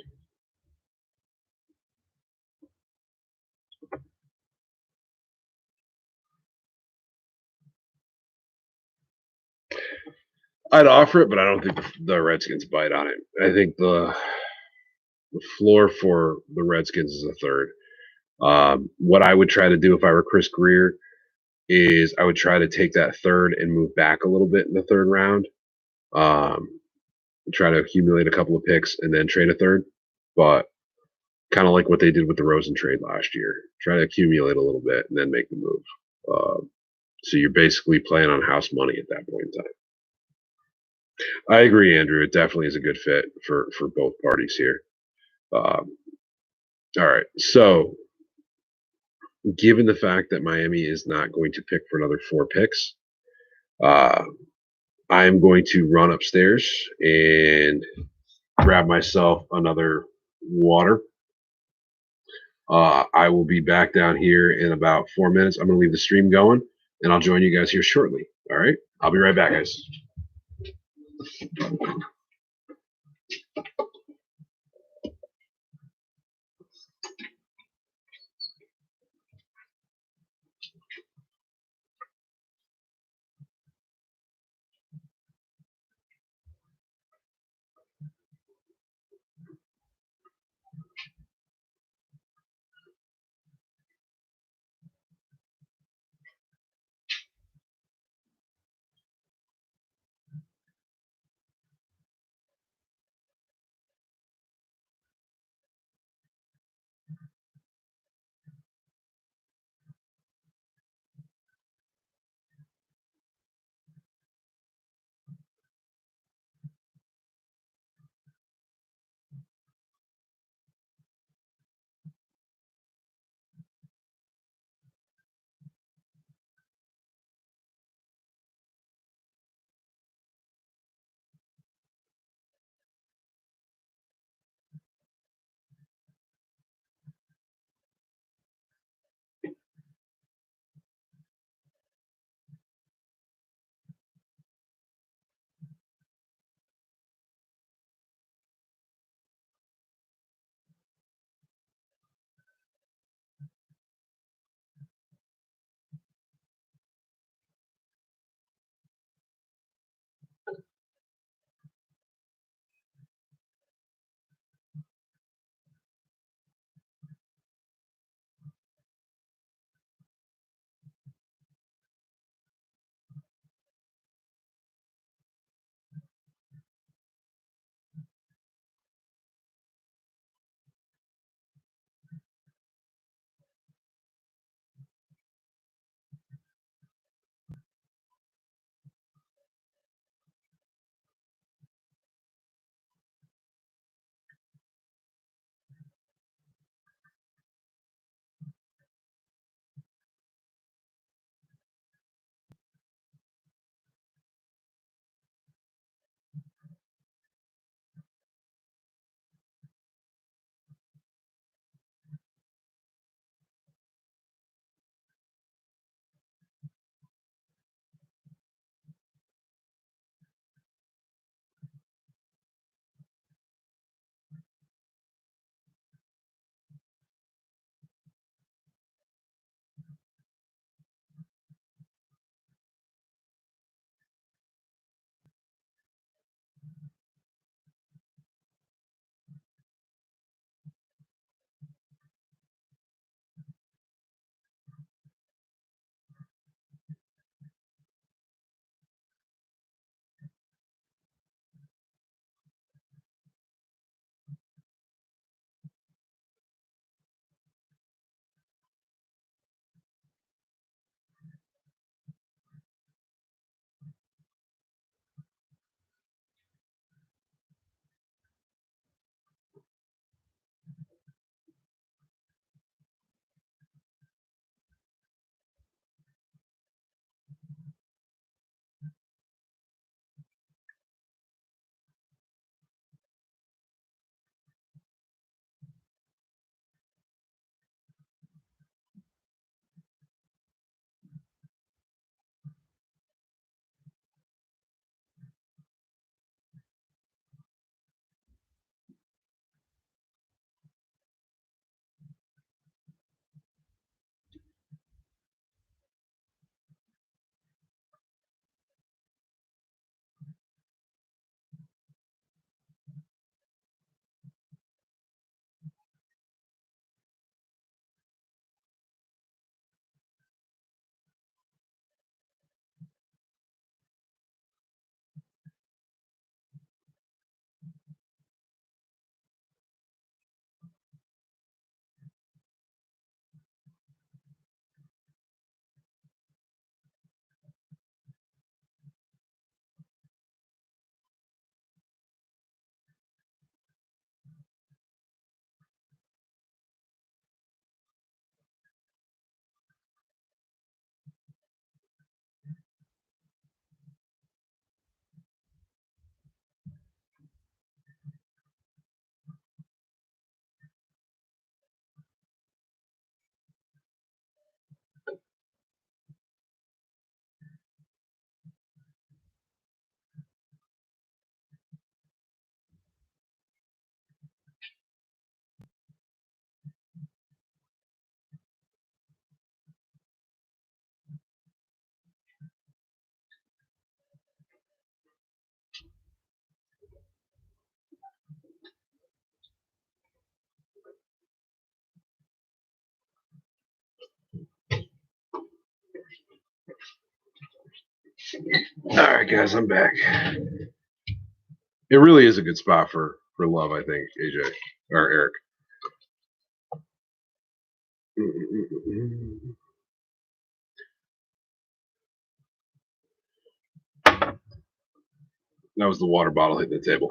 S1: I'd offer it, but I don't think the Redskins bite on it. I think the floor for the Redskins is a 3rd. What I would try to do if I were Chris Greer is I would try to take that third and move back a little bit in the third round. Try to accumulate a couple of picks and then trade a third. But kind of like what they did with the Rosen trade last year. Try to accumulate a little bit and then make the move. So you're basically playing on house money at that point in time. I agree, Andrew. It definitely is a good fit for both parties here. All right. So given the fact that Miami is not going to pick for another 4 picks, I'm going to run upstairs and grab myself another water. I will be back down here in about 4 minutes. I'm going to leave the stream going, and I'll join you guys here shortly. All right? I'll be right back, guys. All right, guys, I'm back. It really is a good spot for love, I think, AJ or Eric. That was the water bottle hitting the table.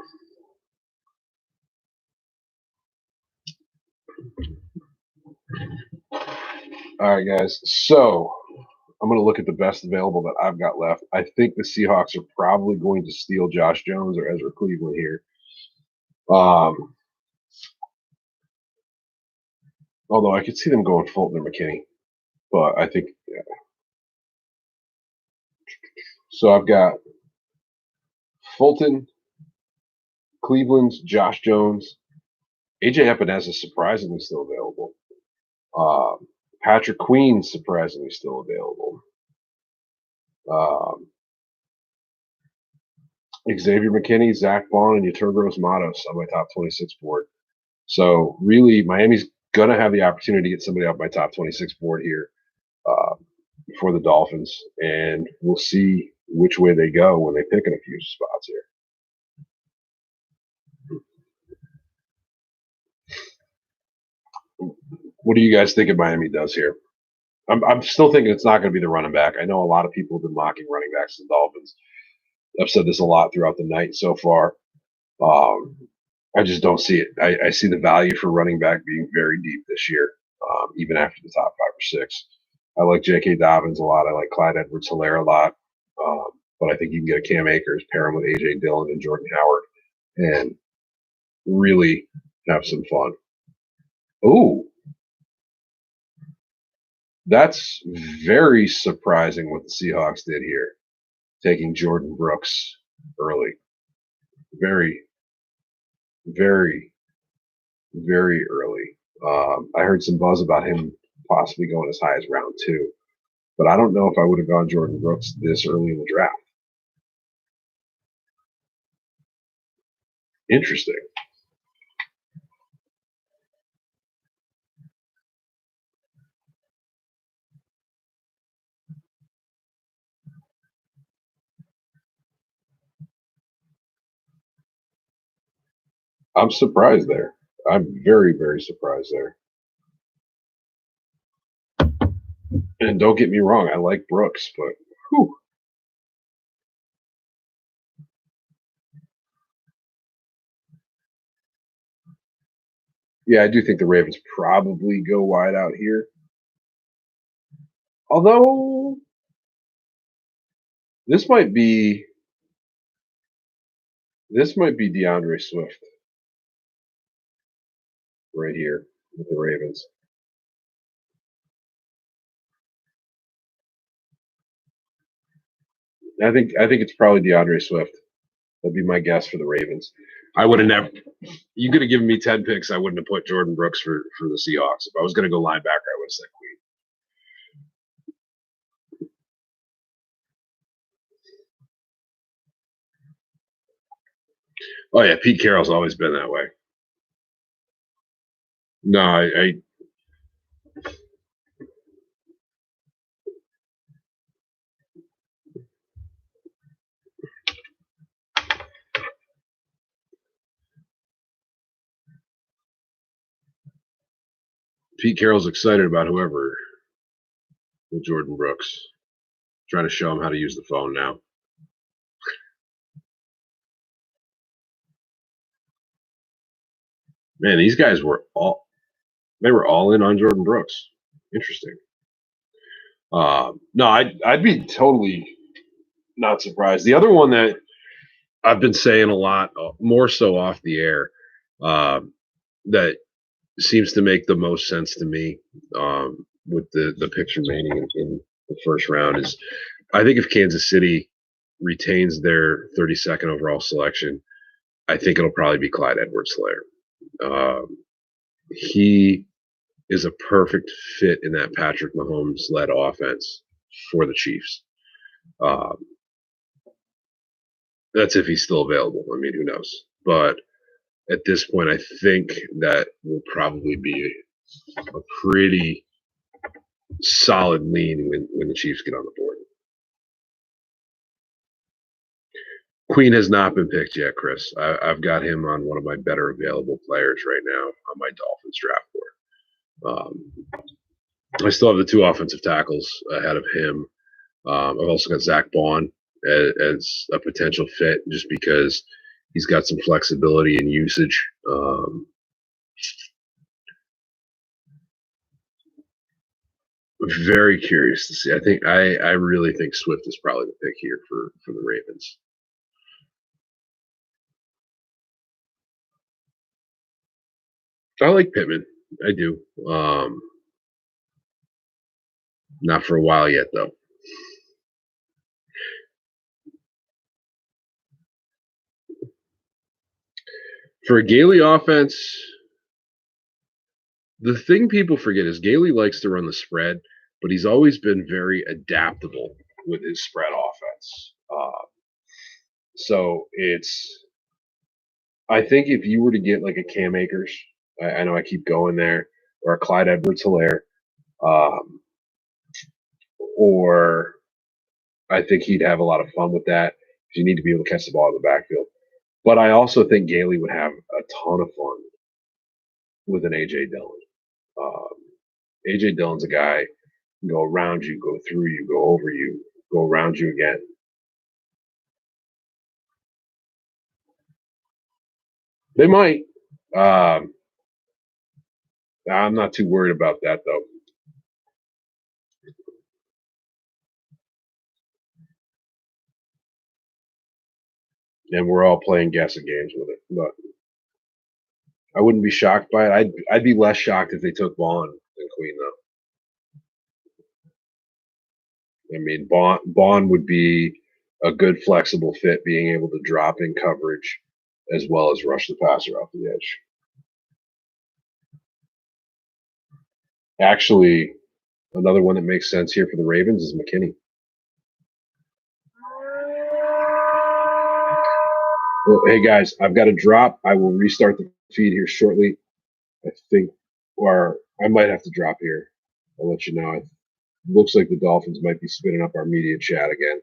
S1: All right, guys. So I'm going to look at the best available that I've got left. I think the Seahawks are probably going to steal Josh Jones or Ezra Cleveland here. Although I could see them going Fulton or McKinney. But I think, yeah. So I've got Fulton, Cleveland's Josh Jones. AJ Epinez is surprisingly still available. Patrick Queen surprisingly still available. Xavier McKinney, Zach Bond, and Yeturgos Matos on my top 26 board. So really, Miami's going to have the opportunity to get somebody off my top 26 board here for the Dolphins, and we'll see which way they go when they pick in a few spots here. What do you guys think Miami does here? I'm still thinking it's not going to be the running back. I know a lot of people have been mocking running backs to the Dolphins. I've said this a lot throughout the night so far. I just don't see it. I see the value for running back being very deep this year, even after the top 5 or 6. I like J.K. Dobbins a lot. I like Clyde Edwards-Helaire a lot. But I think you can get a Cam Akers, pair him with A.J. Dillon and Jordan Howard, and really have some fun. Ooh. That's very surprising what the Seahawks did here, taking Jordan Brooks early. Very, very, very early. I heard some buzz about him possibly going as high as round 2, but I don't know if I would have gone Jordan Brooks this early in the draft. Interesting. I'm surprised there. I'm very, very surprised there. And don't get me wrong, I like Brooks, but whew. Yeah, I do think the Ravens probably go wide out here. Although this might be DeAndre Swift right here with the Ravens. I think it's probably DeAndre Swift. That'd be my guess for the Ravens. I would have never. You could have given me 10 picks. I wouldn't have put Jordan Brooks for the Seahawks. If I was going to go linebacker, I would have said Queen. Oh yeah, Pete Carroll's always been that way. No, I Pete Carroll's excited about whoever with Jordan Brooks. Trying to show him how to use the phone now. Man, these guys were all in on Jordan Brooks. Interesting. No, I'd be totally not surprised. The other one that I've been saying a lot, more so off the air, that seems to make the most sense to me with the picture remaining in the first round is I think if Kansas City retains their 32nd overall selection, I think it'll probably be Clyde Edwards-Helaire. He is a perfect fit in that Patrick Mahomes-led offense for the Chiefs. That's if he's still available. I mean, who knows? But at this point, I think that will probably be a pretty solid lean when the Chiefs get on the board. Queen has not been picked yet, Chris. I've got him on one of my better available players right now on my Dolphins draft board. I still have the 2 offensive tackles ahead of him. I've also got Zach Bond as a potential fit just because he's got some flexibility in usage. Very curious to see. I really think Swift is probably the pick here for the Ravens. I like Pittman. I do. Not for a while yet, though. For a Gailey offense, the thing people forget is Gailey likes to run the spread, but he's always been very adaptable with his spread offense. So I think if you were to get like a Cam Akers, I know I keep going there, or a Clyde Edwards-Helaire, or I think he'd have a lot of fun with that. You need to be able to catch the ball in the backfield. But I also think Gailey would have a ton of fun with an A.J. Dillon. A.J. Dillon's a guy who can go around you, go through you, go over you, go around you again. They might. I'm not too worried about that, though. And we're all playing guessing games with it. But I wouldn't be shocked by it. I'd be less shocked if they took Vaughn than Queen, though. I mean, Vaughn would be a good flexible fit, being able to drop in coverage as well as rush the passer off the edge. Actually, another one that makes sense here for the Ravens is Mckinney. Well, hey guys, I've got to drop. I will restart the feed here shortly. I think, or I might have to drop here. I'll let you know. It looks like the Dolphins might be spinning up our media chat again.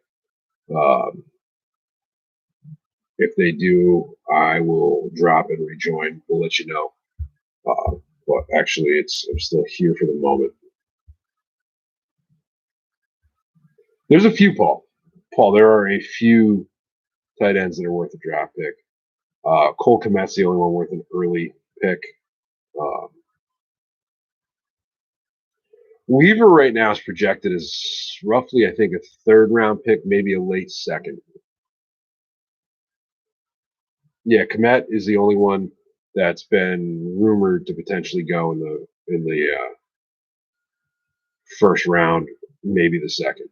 S1: If they do, I will drop and rejoin. We'll let you know. But actually, I'm still here for the moment. There's a few, Paul. There are a few tight ends that are worth a draft pick. Cole Kmet's the only one worth an early pick. Weaver right now is projected as roughly, I think, a 3rd round pick, maybe a late 2nd. Yeah, Kmet is the only one that's been rumored to potentially go in the 1st round, maybe the 2nd.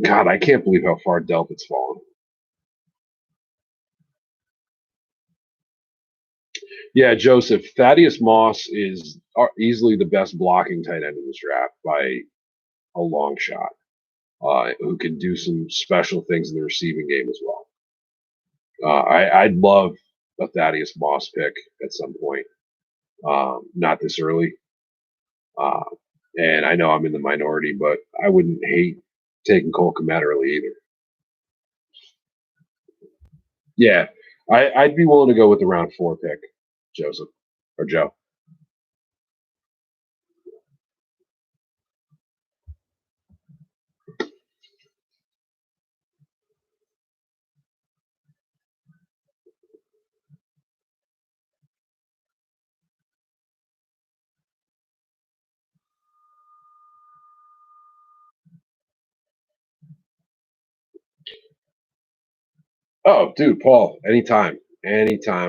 S1: God, I can't believe how far Delpit's fallen. Yeah, Joseph, Thaddeus Moss is easily the best blocking tight end in this draft by a long shot, who can do some special things in the receiving game as well. I'd love a Thaddeus Moss pick at some point, not this early. And I know I'm in the minority, but I wouldn't hate taking Cole Kmet early either. Yeah, I'd be willing to go with the round 4 pick, Joseph or Joe. Oh, dude, Paul, anytime.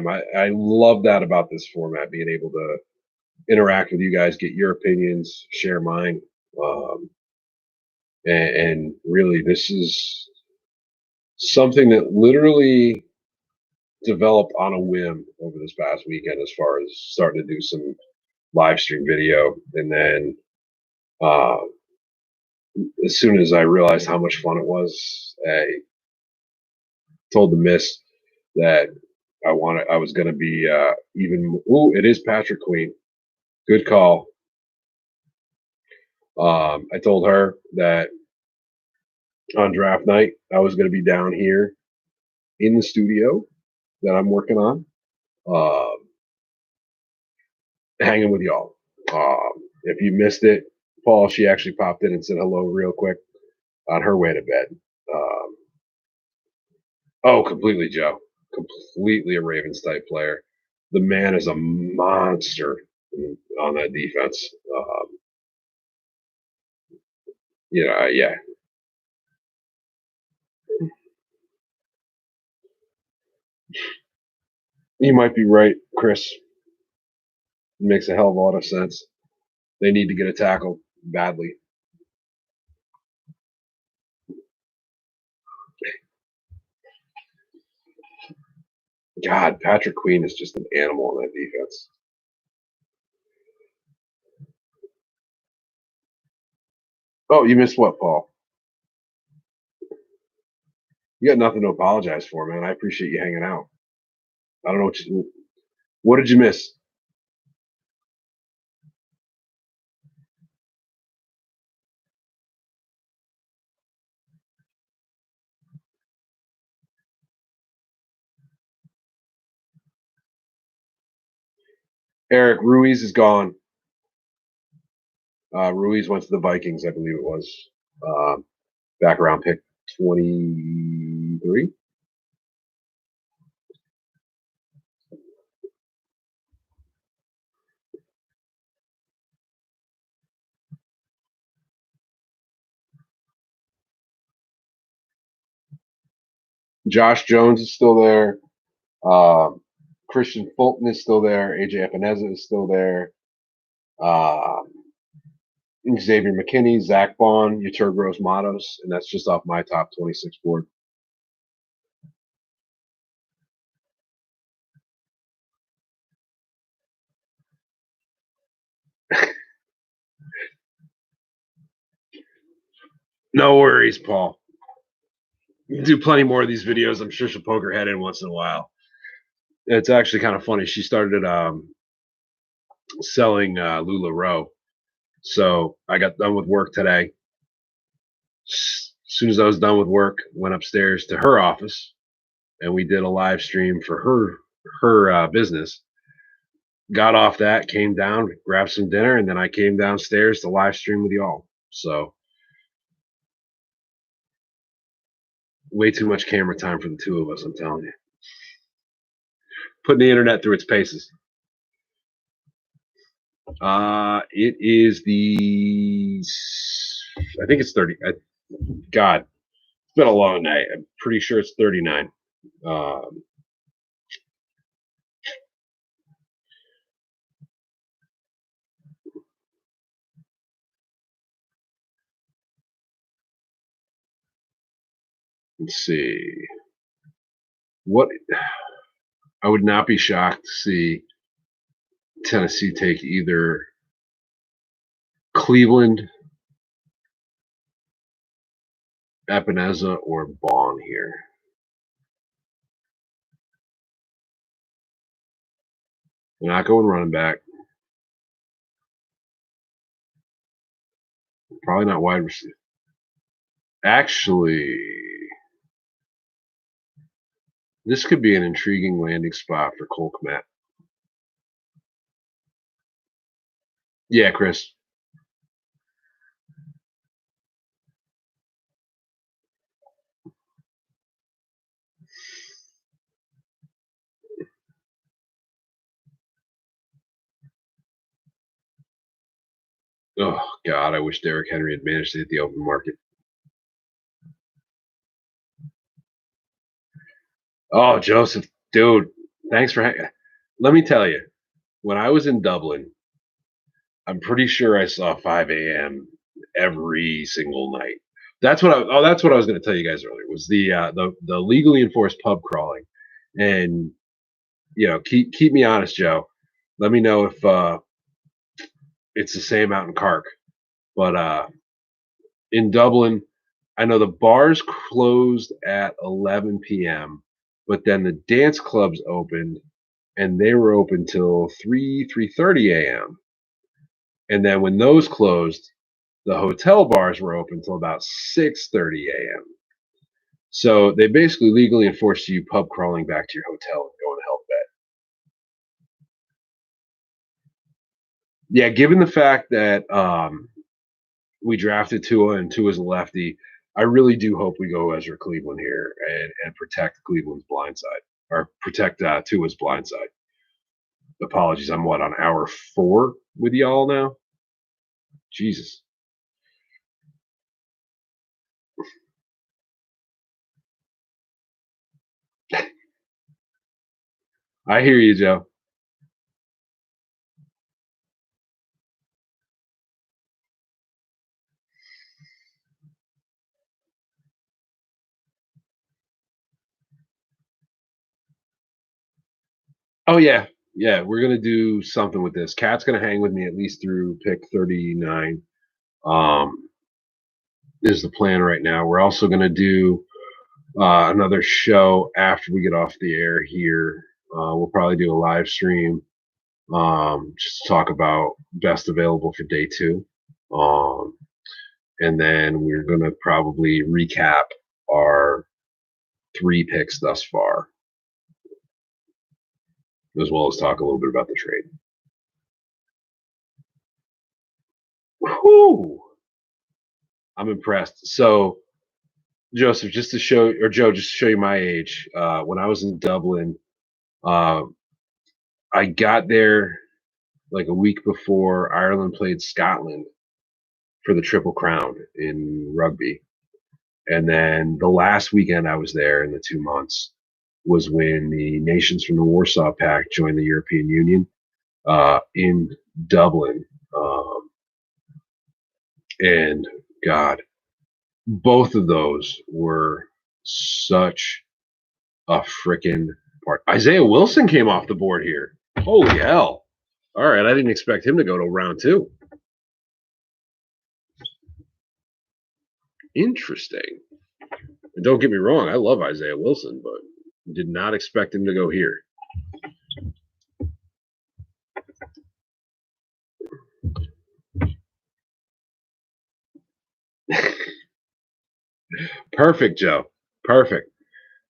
S1: I love that about this format, being able to interact with you guys, get your opinions, share mine. And really, this is something that literally developed on a whim over this past weekend, as far as starting to do some live stream video. And then as soon as I realized how much fun it was, I told the miss that I was going to be even. Ooh, it is Patrick Queen. Good call. I told her that on draft night I was going to be down here in the studio that I'm working on, hanging with y'all. If you missed it, Paul, she actually popped in and said hello real quick on her way to bed. Oh, completely, Joe. Completely a Ravens type player. The man is a monster on that defense. Yeah. You might be right, Chris. It makes a hell of a lot of sense. They need to get a tackle badly. God, Patrick Queen is just an animal on that defense. Oh, you missed what, Paul? You got nothing to apologize for, man. I appreciate you hanging out. I don't know what did you miss? Eric, Ruiz is gone. Ruiz went to the Vikings, I believe it was. Back around pick 23. Josh Jones is still there. Christian Fulton is still there. AJ Epineza is still there. Xavier McKinney, Zach Bond, Yeturgros Matos, and that's just off my top 26 board. No worries, Paul. You do plenty more of these videos. I'm sure she'll poke her head in once in a while. It's actually kind of funny. She started selling LuLaRoe. So I got done with work today. As soon as I was done with work, went upstairs to her office, and we did a live stream for her business. Got off that, came down, grabbed some dinner, and then I came downstairs to live stream with y'all. So way too much camera time for the two of us, I'm telling you. Putting the internet through its paces. It is I think it's 30. God, it's been a long night. I'm pretty sure it's 39. Let's see. I would not be shocked to see Tennessee take either Cleveland, Epineza, or Bond here. They're not going running back. Probably not wide receiver. Actually, this could be an intriguing landing spot for Cole Kmet. Yeah, Chris. Oh, God, I wish Derrick Henry had managed to hit the open market. Oh, Joseph, dude, thanks for let me tell you, when I was in Dublin, I'm pretty sure I saw 5 a.m. every single night. That's what I was going to tell you guys earlier was the legally enforced pub crawling, and keep me honest, Joe. Let me know if it's the same out in Cork, but in Dublin, I know the bars closed at 11 p.m., but then the dance clubs opened, and they were open till 3:30 a.m. And then when those closed, the hotel bars were open until about 6:30 a.m. So they basically legally enforced you pub crawling back to your hotel and going to hell to bed. Yeah, given the fact that we drafted Tua and Tua's a lefty, I really do hope we go Ezra Cleveland here and protect Cleveland's blind side or protect Tua's blind side. Apologies, I'm on hour 4 with y'all now? Jesus. I hear you, Joe. Oh yeah, yeah. We're gonna do something with this. Cat's gonna hang with me at least through pick 39. Is the plan right now. We're also gonna do another show after we get off the air here. We'll probably do a live stream just to talk about best available for day 2. And then we're gonna probably recap our 3 picks thus far, as well as talk a little bit about the trade. Whew. I'm impressed. So, Joseph, just to show, or Joe, just to show you my age, when I was in Dublin, I got there like a week before Ireland played Scotland for the Triple Crown in rugby. And then the last weekend I was there in the 2 months was when the nations from the Warsaw Pact joined the European Union in Dublin. And God, both of those were such a freaking part. Isaiah Wilson came off the board here. Holy hell. All right, I didn't expect him to go to round 2. Interesting. And don't get me wrong, I love Isaiah Wilson, but did not expect him to go here. Perfect, Joe. Perfect.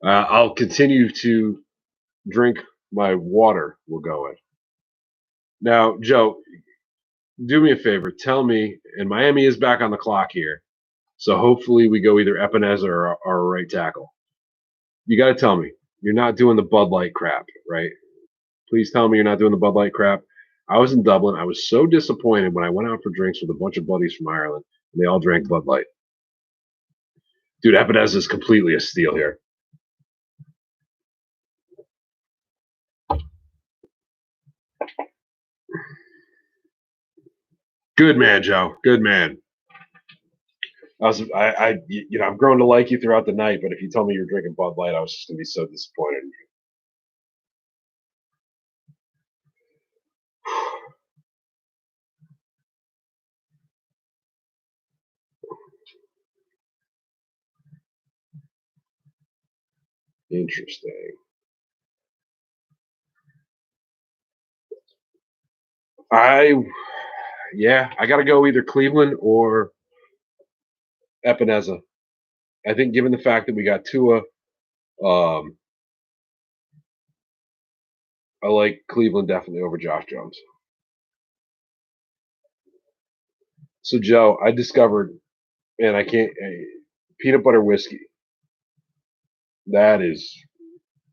S1: I'll continue to drink my water. We'll go in. Now, Joe, do me a favor. Tell me, and Miami is back on the clock here, so hopefully we go either Epineza or our right tackle. You got to tell me you're not doing the Bud Light crap, right? Please tell me you're not doing the Bud Light crap. I was in Dublin. I was so disappointed when I went out for drinks with a bunch of buddies from Ireland, and they all drank Bud Light. Dude, Epineza is completely a steal here. Good man, Joe. Good man. I've grown to like you throughout the night, but if you told me you're drinking Bud Light, I was just gonna be so disappointed in you. Interesting. I got to go either Cleveland or Epineza. I think given the fact that we got Tua, I like Cleveland definitely over Josh Jones. So Joe, I discovered, and I can't peanut butter whiskey. That is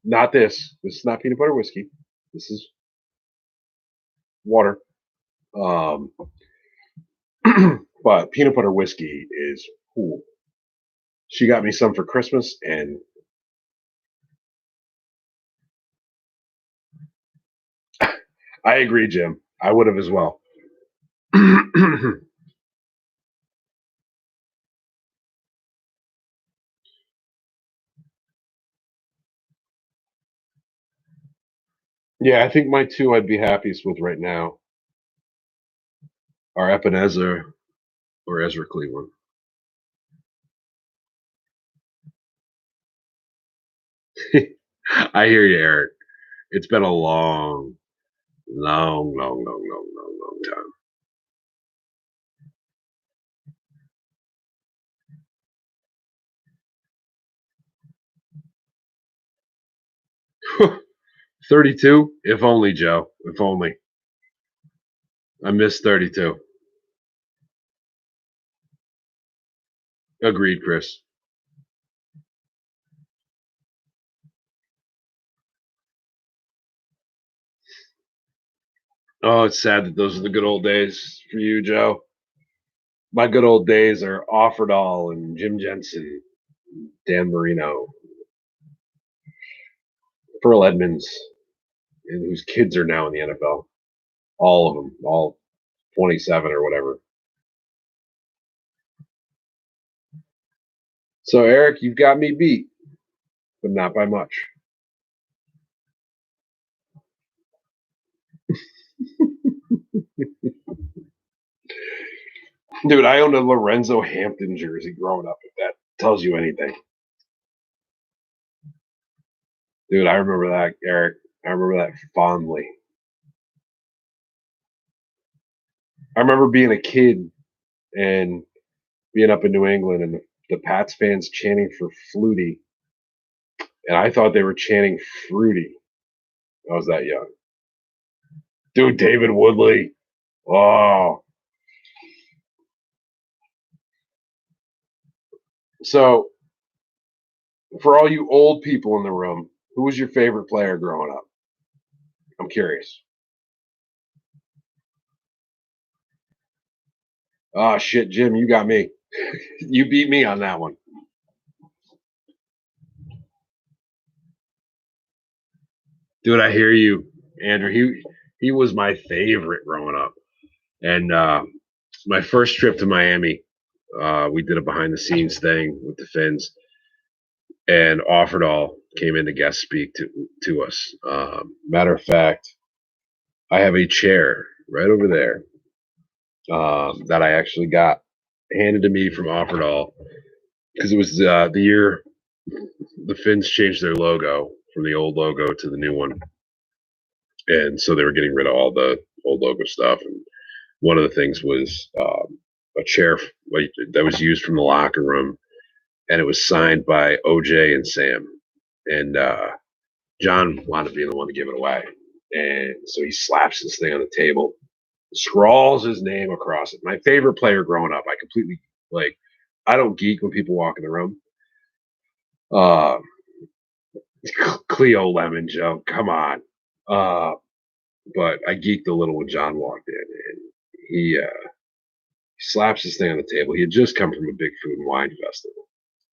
S1: not this. This is not peanut butter whiskey. This is water. But peanut butter whiskey is cool. She got me some for Christmas, and I agree, Jim. I would have as well. Yeah, I think my 2 I'd be happiest with right now are Epineza or Ezra Cleveland. I hear you, Eric. It's been a long time. 32? If only, Joe. If only. I miss 32. Agreed, Chris. Oh, it's sad that those are the good old days for you, Joe. My good old days are Offerdahl and Jim Jensen, Dan Marino, Pearl Edmonds, and whose kids are now in the NFL. All of them, all 27 or whatever. So, Eric, you've got me beat, but not by much. Dude, I owned a Lorenzo Hampton jersey growing up, if that tells you anything. Dude, I remember that, Eric. I remember that fondly. I remember being a kid and being up in New England and the Pats fans chanting for Flutie. And I thought they were chanting Fruity. I was that young. Dude, David Woodley. Oh. So, for all you old people in the room, who was your favorite player growing up? I'm curious. Oh, shit, Jim, you got me. You beat me on that one. Dude, I hear you, Andrew. He was my favorite growing up. And my first trip to Miami, we did a behind the scenes thing with the Finns, and Offerdahl came in to guest speak to us. Matter of fact, I have a chair right over there that I actually got handed to me from Offerdahl because it was the year the Finns changed their logo from the old logo to the new one, and so they were getting rid of all the old logo stuff. And one of the things was a chair that was used from the locker room, and it was signed by OJ and Sam. And John wound up being the one to give it away. And so he slaps this thing on the table, scrawls his name across it. My favorite player growing up, I completely I don't geek when people walk in the room. Cleo Lemon, Joe, come on. But I geeked a little when John walked in, and he slaps this thing on the table. He had just come from a big food and wine festival,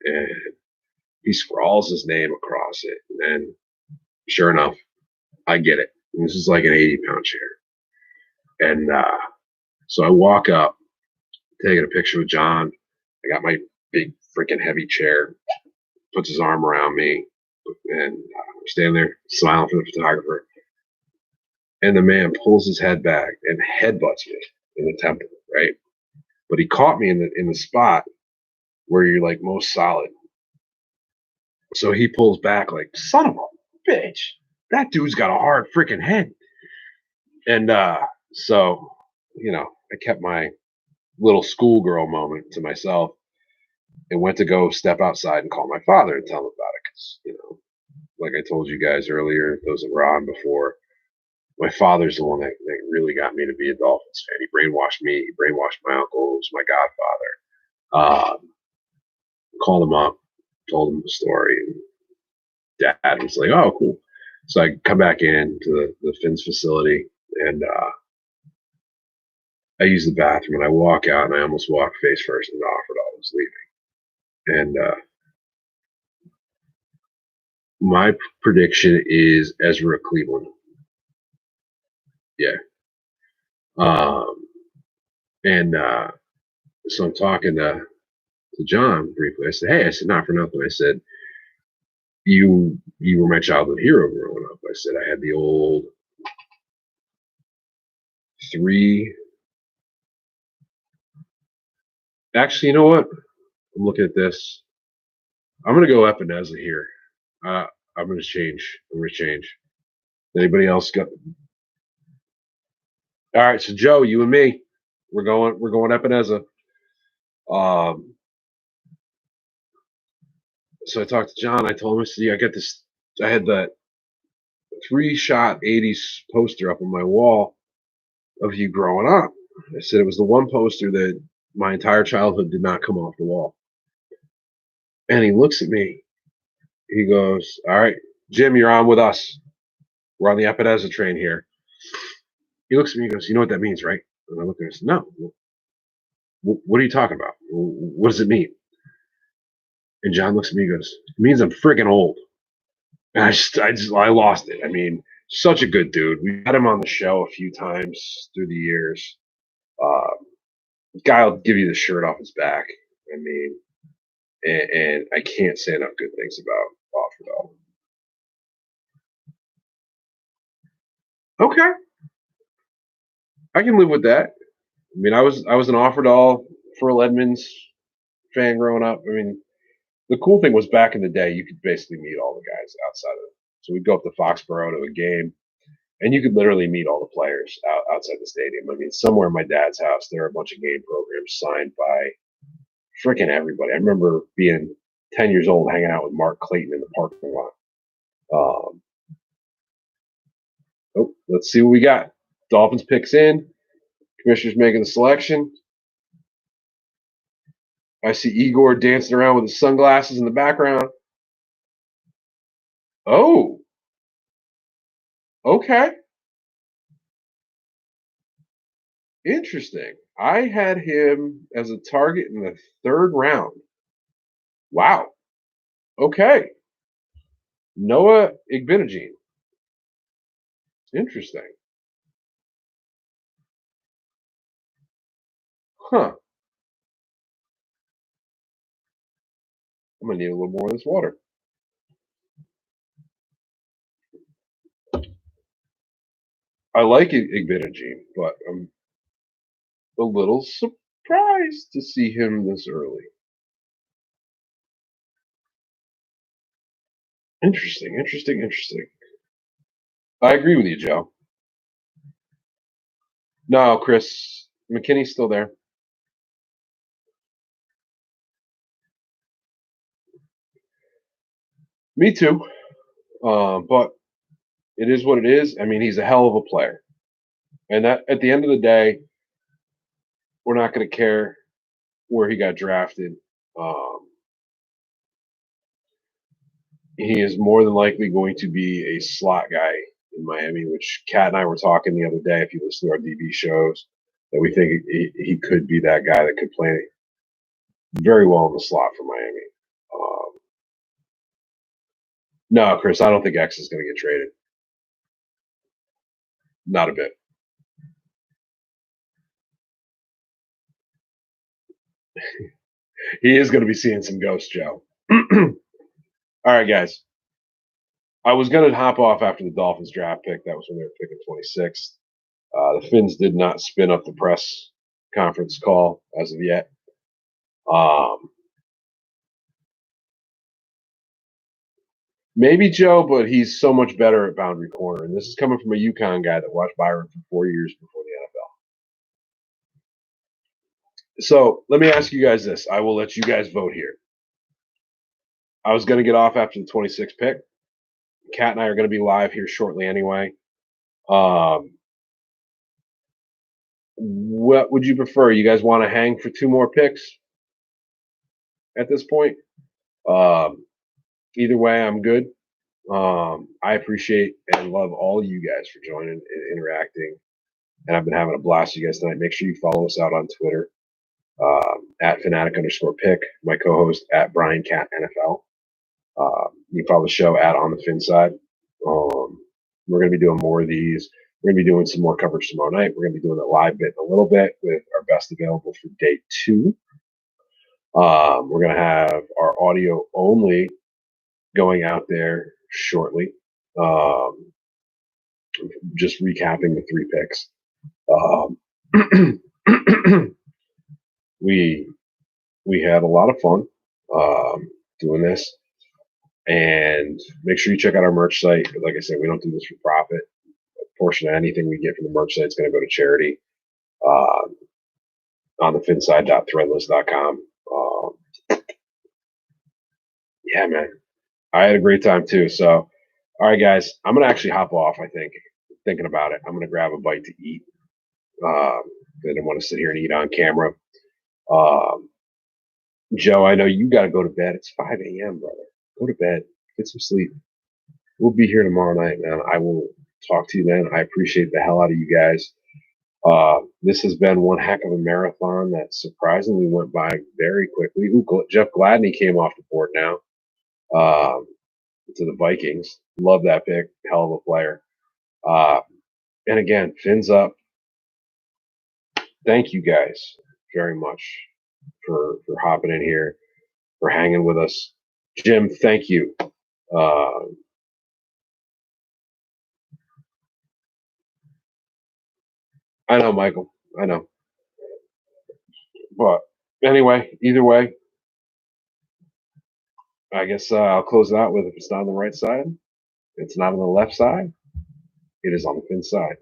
S1: and he scrawls his name across it. And then, sure enough, I get it. This is like an 80-pound chair. And so I walk up, taking a picture with John. I got my big freaking heavy chair, puts his arm around me, and I'm standing there smiling for the photographer. And the man pulls his head back and headbutts me in the temple, right? But he caught me in the spot where you're like most solid. So he pulls back like, son of a bitch, that dude's got a hard freaking head. And so, I kept my little schoolgirl moment to myself and went to go step outside and call my father and tell him about it. Because, like I told you guys earlier, those that were on before, my father's the one that really got me to be a Dolphins fan. He brainwashed me. He brainwashed my uncle, who was my godfather. Called him up, told him the story, and Dad was like, "Oh, cool." So I come back in to the Finn's facility, and I use the bathroom, and I walk out, and I almost walk face first into Offerdahl was leaving. And my prediction is Ezra Cleveland. Yeah. And so I'm talking to John briefly. I said, "Hey," I said, "not for nothing." I said, "You were my childhood hero growing up." I said, "I had the old 3." Actually, you know what? I'm looking at this. I'm gonna go Epineza here. I'm gonna change. Anybody else got? All right, so Joe, you and me, we're going Epineza. So I talked to John. I told him, I said, "Yeah, I got this. I had that 3-shot 80s poster up on my wall of you growing up. I said it was the one poster that my entire childhood did not come off the wall. And he looks at me. He goes, all right, Jim, you're on with us. We're on the Epidesa train here. He looks at me and goes, you know what that means, right? And I look at him and said, no. What are you talking about? What does it mean? And John looks at me and goes, it means I'm friggin' old. And I lost it. I mean, such a good dude. We had him on the show a few times through the years. Guy will give you the shirt off his back. I mean, and I can't say enough good things about Offerdahl. Okay, I can live with that. I mean, I was an Offerdahl for Edmonds fan growing up. I mean, the cool thing was back in the day, you could basically meet all the guys outside of it. So we'd go up to Foxborough to a game, and you could literally meet all the players outside the stadium. I mean, somewhere in my dad's house, there are a bunch of game programs signed by freaking everybody. I remember being 10 years old hanging out with Mark Clayton in the parking lot. Let's see what we got. Dolphins picks in. Commissioner's making the selection. I see Igor dancing around with his sunglasses in the background. Oh. Okay. Interesting. I had him as a target in the 3rd round. Wow. Okay. Noah Igbinogene. Interesting. Huh. I'm going to need a little more of this water. I like Igbinogene, but I'm a little surprised to see him this early. Interesting. I agree with you, Joe. No, Chris, McKinney's still there. Me too. But it is what it is. I mean, he's a hell of a player. And that at the end of the day, we're not going to care where he got drafted. He is more than likely going to be a slot guy in Miami, which Kat and I were talking the other day, if you listen to our DB shows, that we think he could be that guy that could play very well in the slot for Miami. No, Chris, I don't think X is going to get traded. Not a bit. He is going to be seeing some ghosts, Joe. All right, guys. I was going to hop off after the Dolphins draft pick. That was when they were picking 26th. The Finns did not spin up the press conference call as of yet. Maybe Joe, but he's so much better at boundary corner. And this is coming from a UConn guy that watched Byron for 4 years before the NFL. So let me ask you guys this. I will let you guys vote here. I was going to get off after the 26th pick. Kat and I are going to be live here shortly anyway. What would you prefer? You guys want to hang for 2 more picks at this point? Either way, I'm good. I appreciate and love all you guys for joining and interacting. And I've been having a blast with you guys tonight. Make sure you follow us out on Twitter at fanatic_pick. My co-host at Brian Cat NFL. You can follow the show at On the FinSide. We're going to be doing more of these. We're going to be doing some more coverage tomorrow night. We're going to be doing a live bit in a little bit with our best available for day 2. We're going to have our audio only going out there shortly. Just recapping the 3 picks. We had a lot of fun doing this, and make sure you check out our merch site. Like I said, we don't do this for profit. A portion of anything we get from the merch site is going to go to charity on the finside.threadless.com. Yeah, man, I had a great time too. So All right, guys, I'm gonna actually hop off. I think, thinking about it, I'm gonna grab a bite to eat. I didn't want to sit here and eat on camera. Um, Joe, I know you got to go to bed. It's 5 a.m., brother. Go to bed. Get some sleep. We'll be here tomorrow night, man. I will talk to you then. I appreciate the hell out of you guys. This has been one heck of a marathon that surprisingly went by very quickly. Ooh, Jeff Gladney came off the board now to the Vikings. Love that pick. Hell of a player. And again, fins up. Thank you guys very much for hopping in here, for hanging with us. Jim, thank you. I know, Michael. I know. But anyway, either way, I guess I'll close it out with if it's not on the right side, it's not on the left side, it is on the fin side.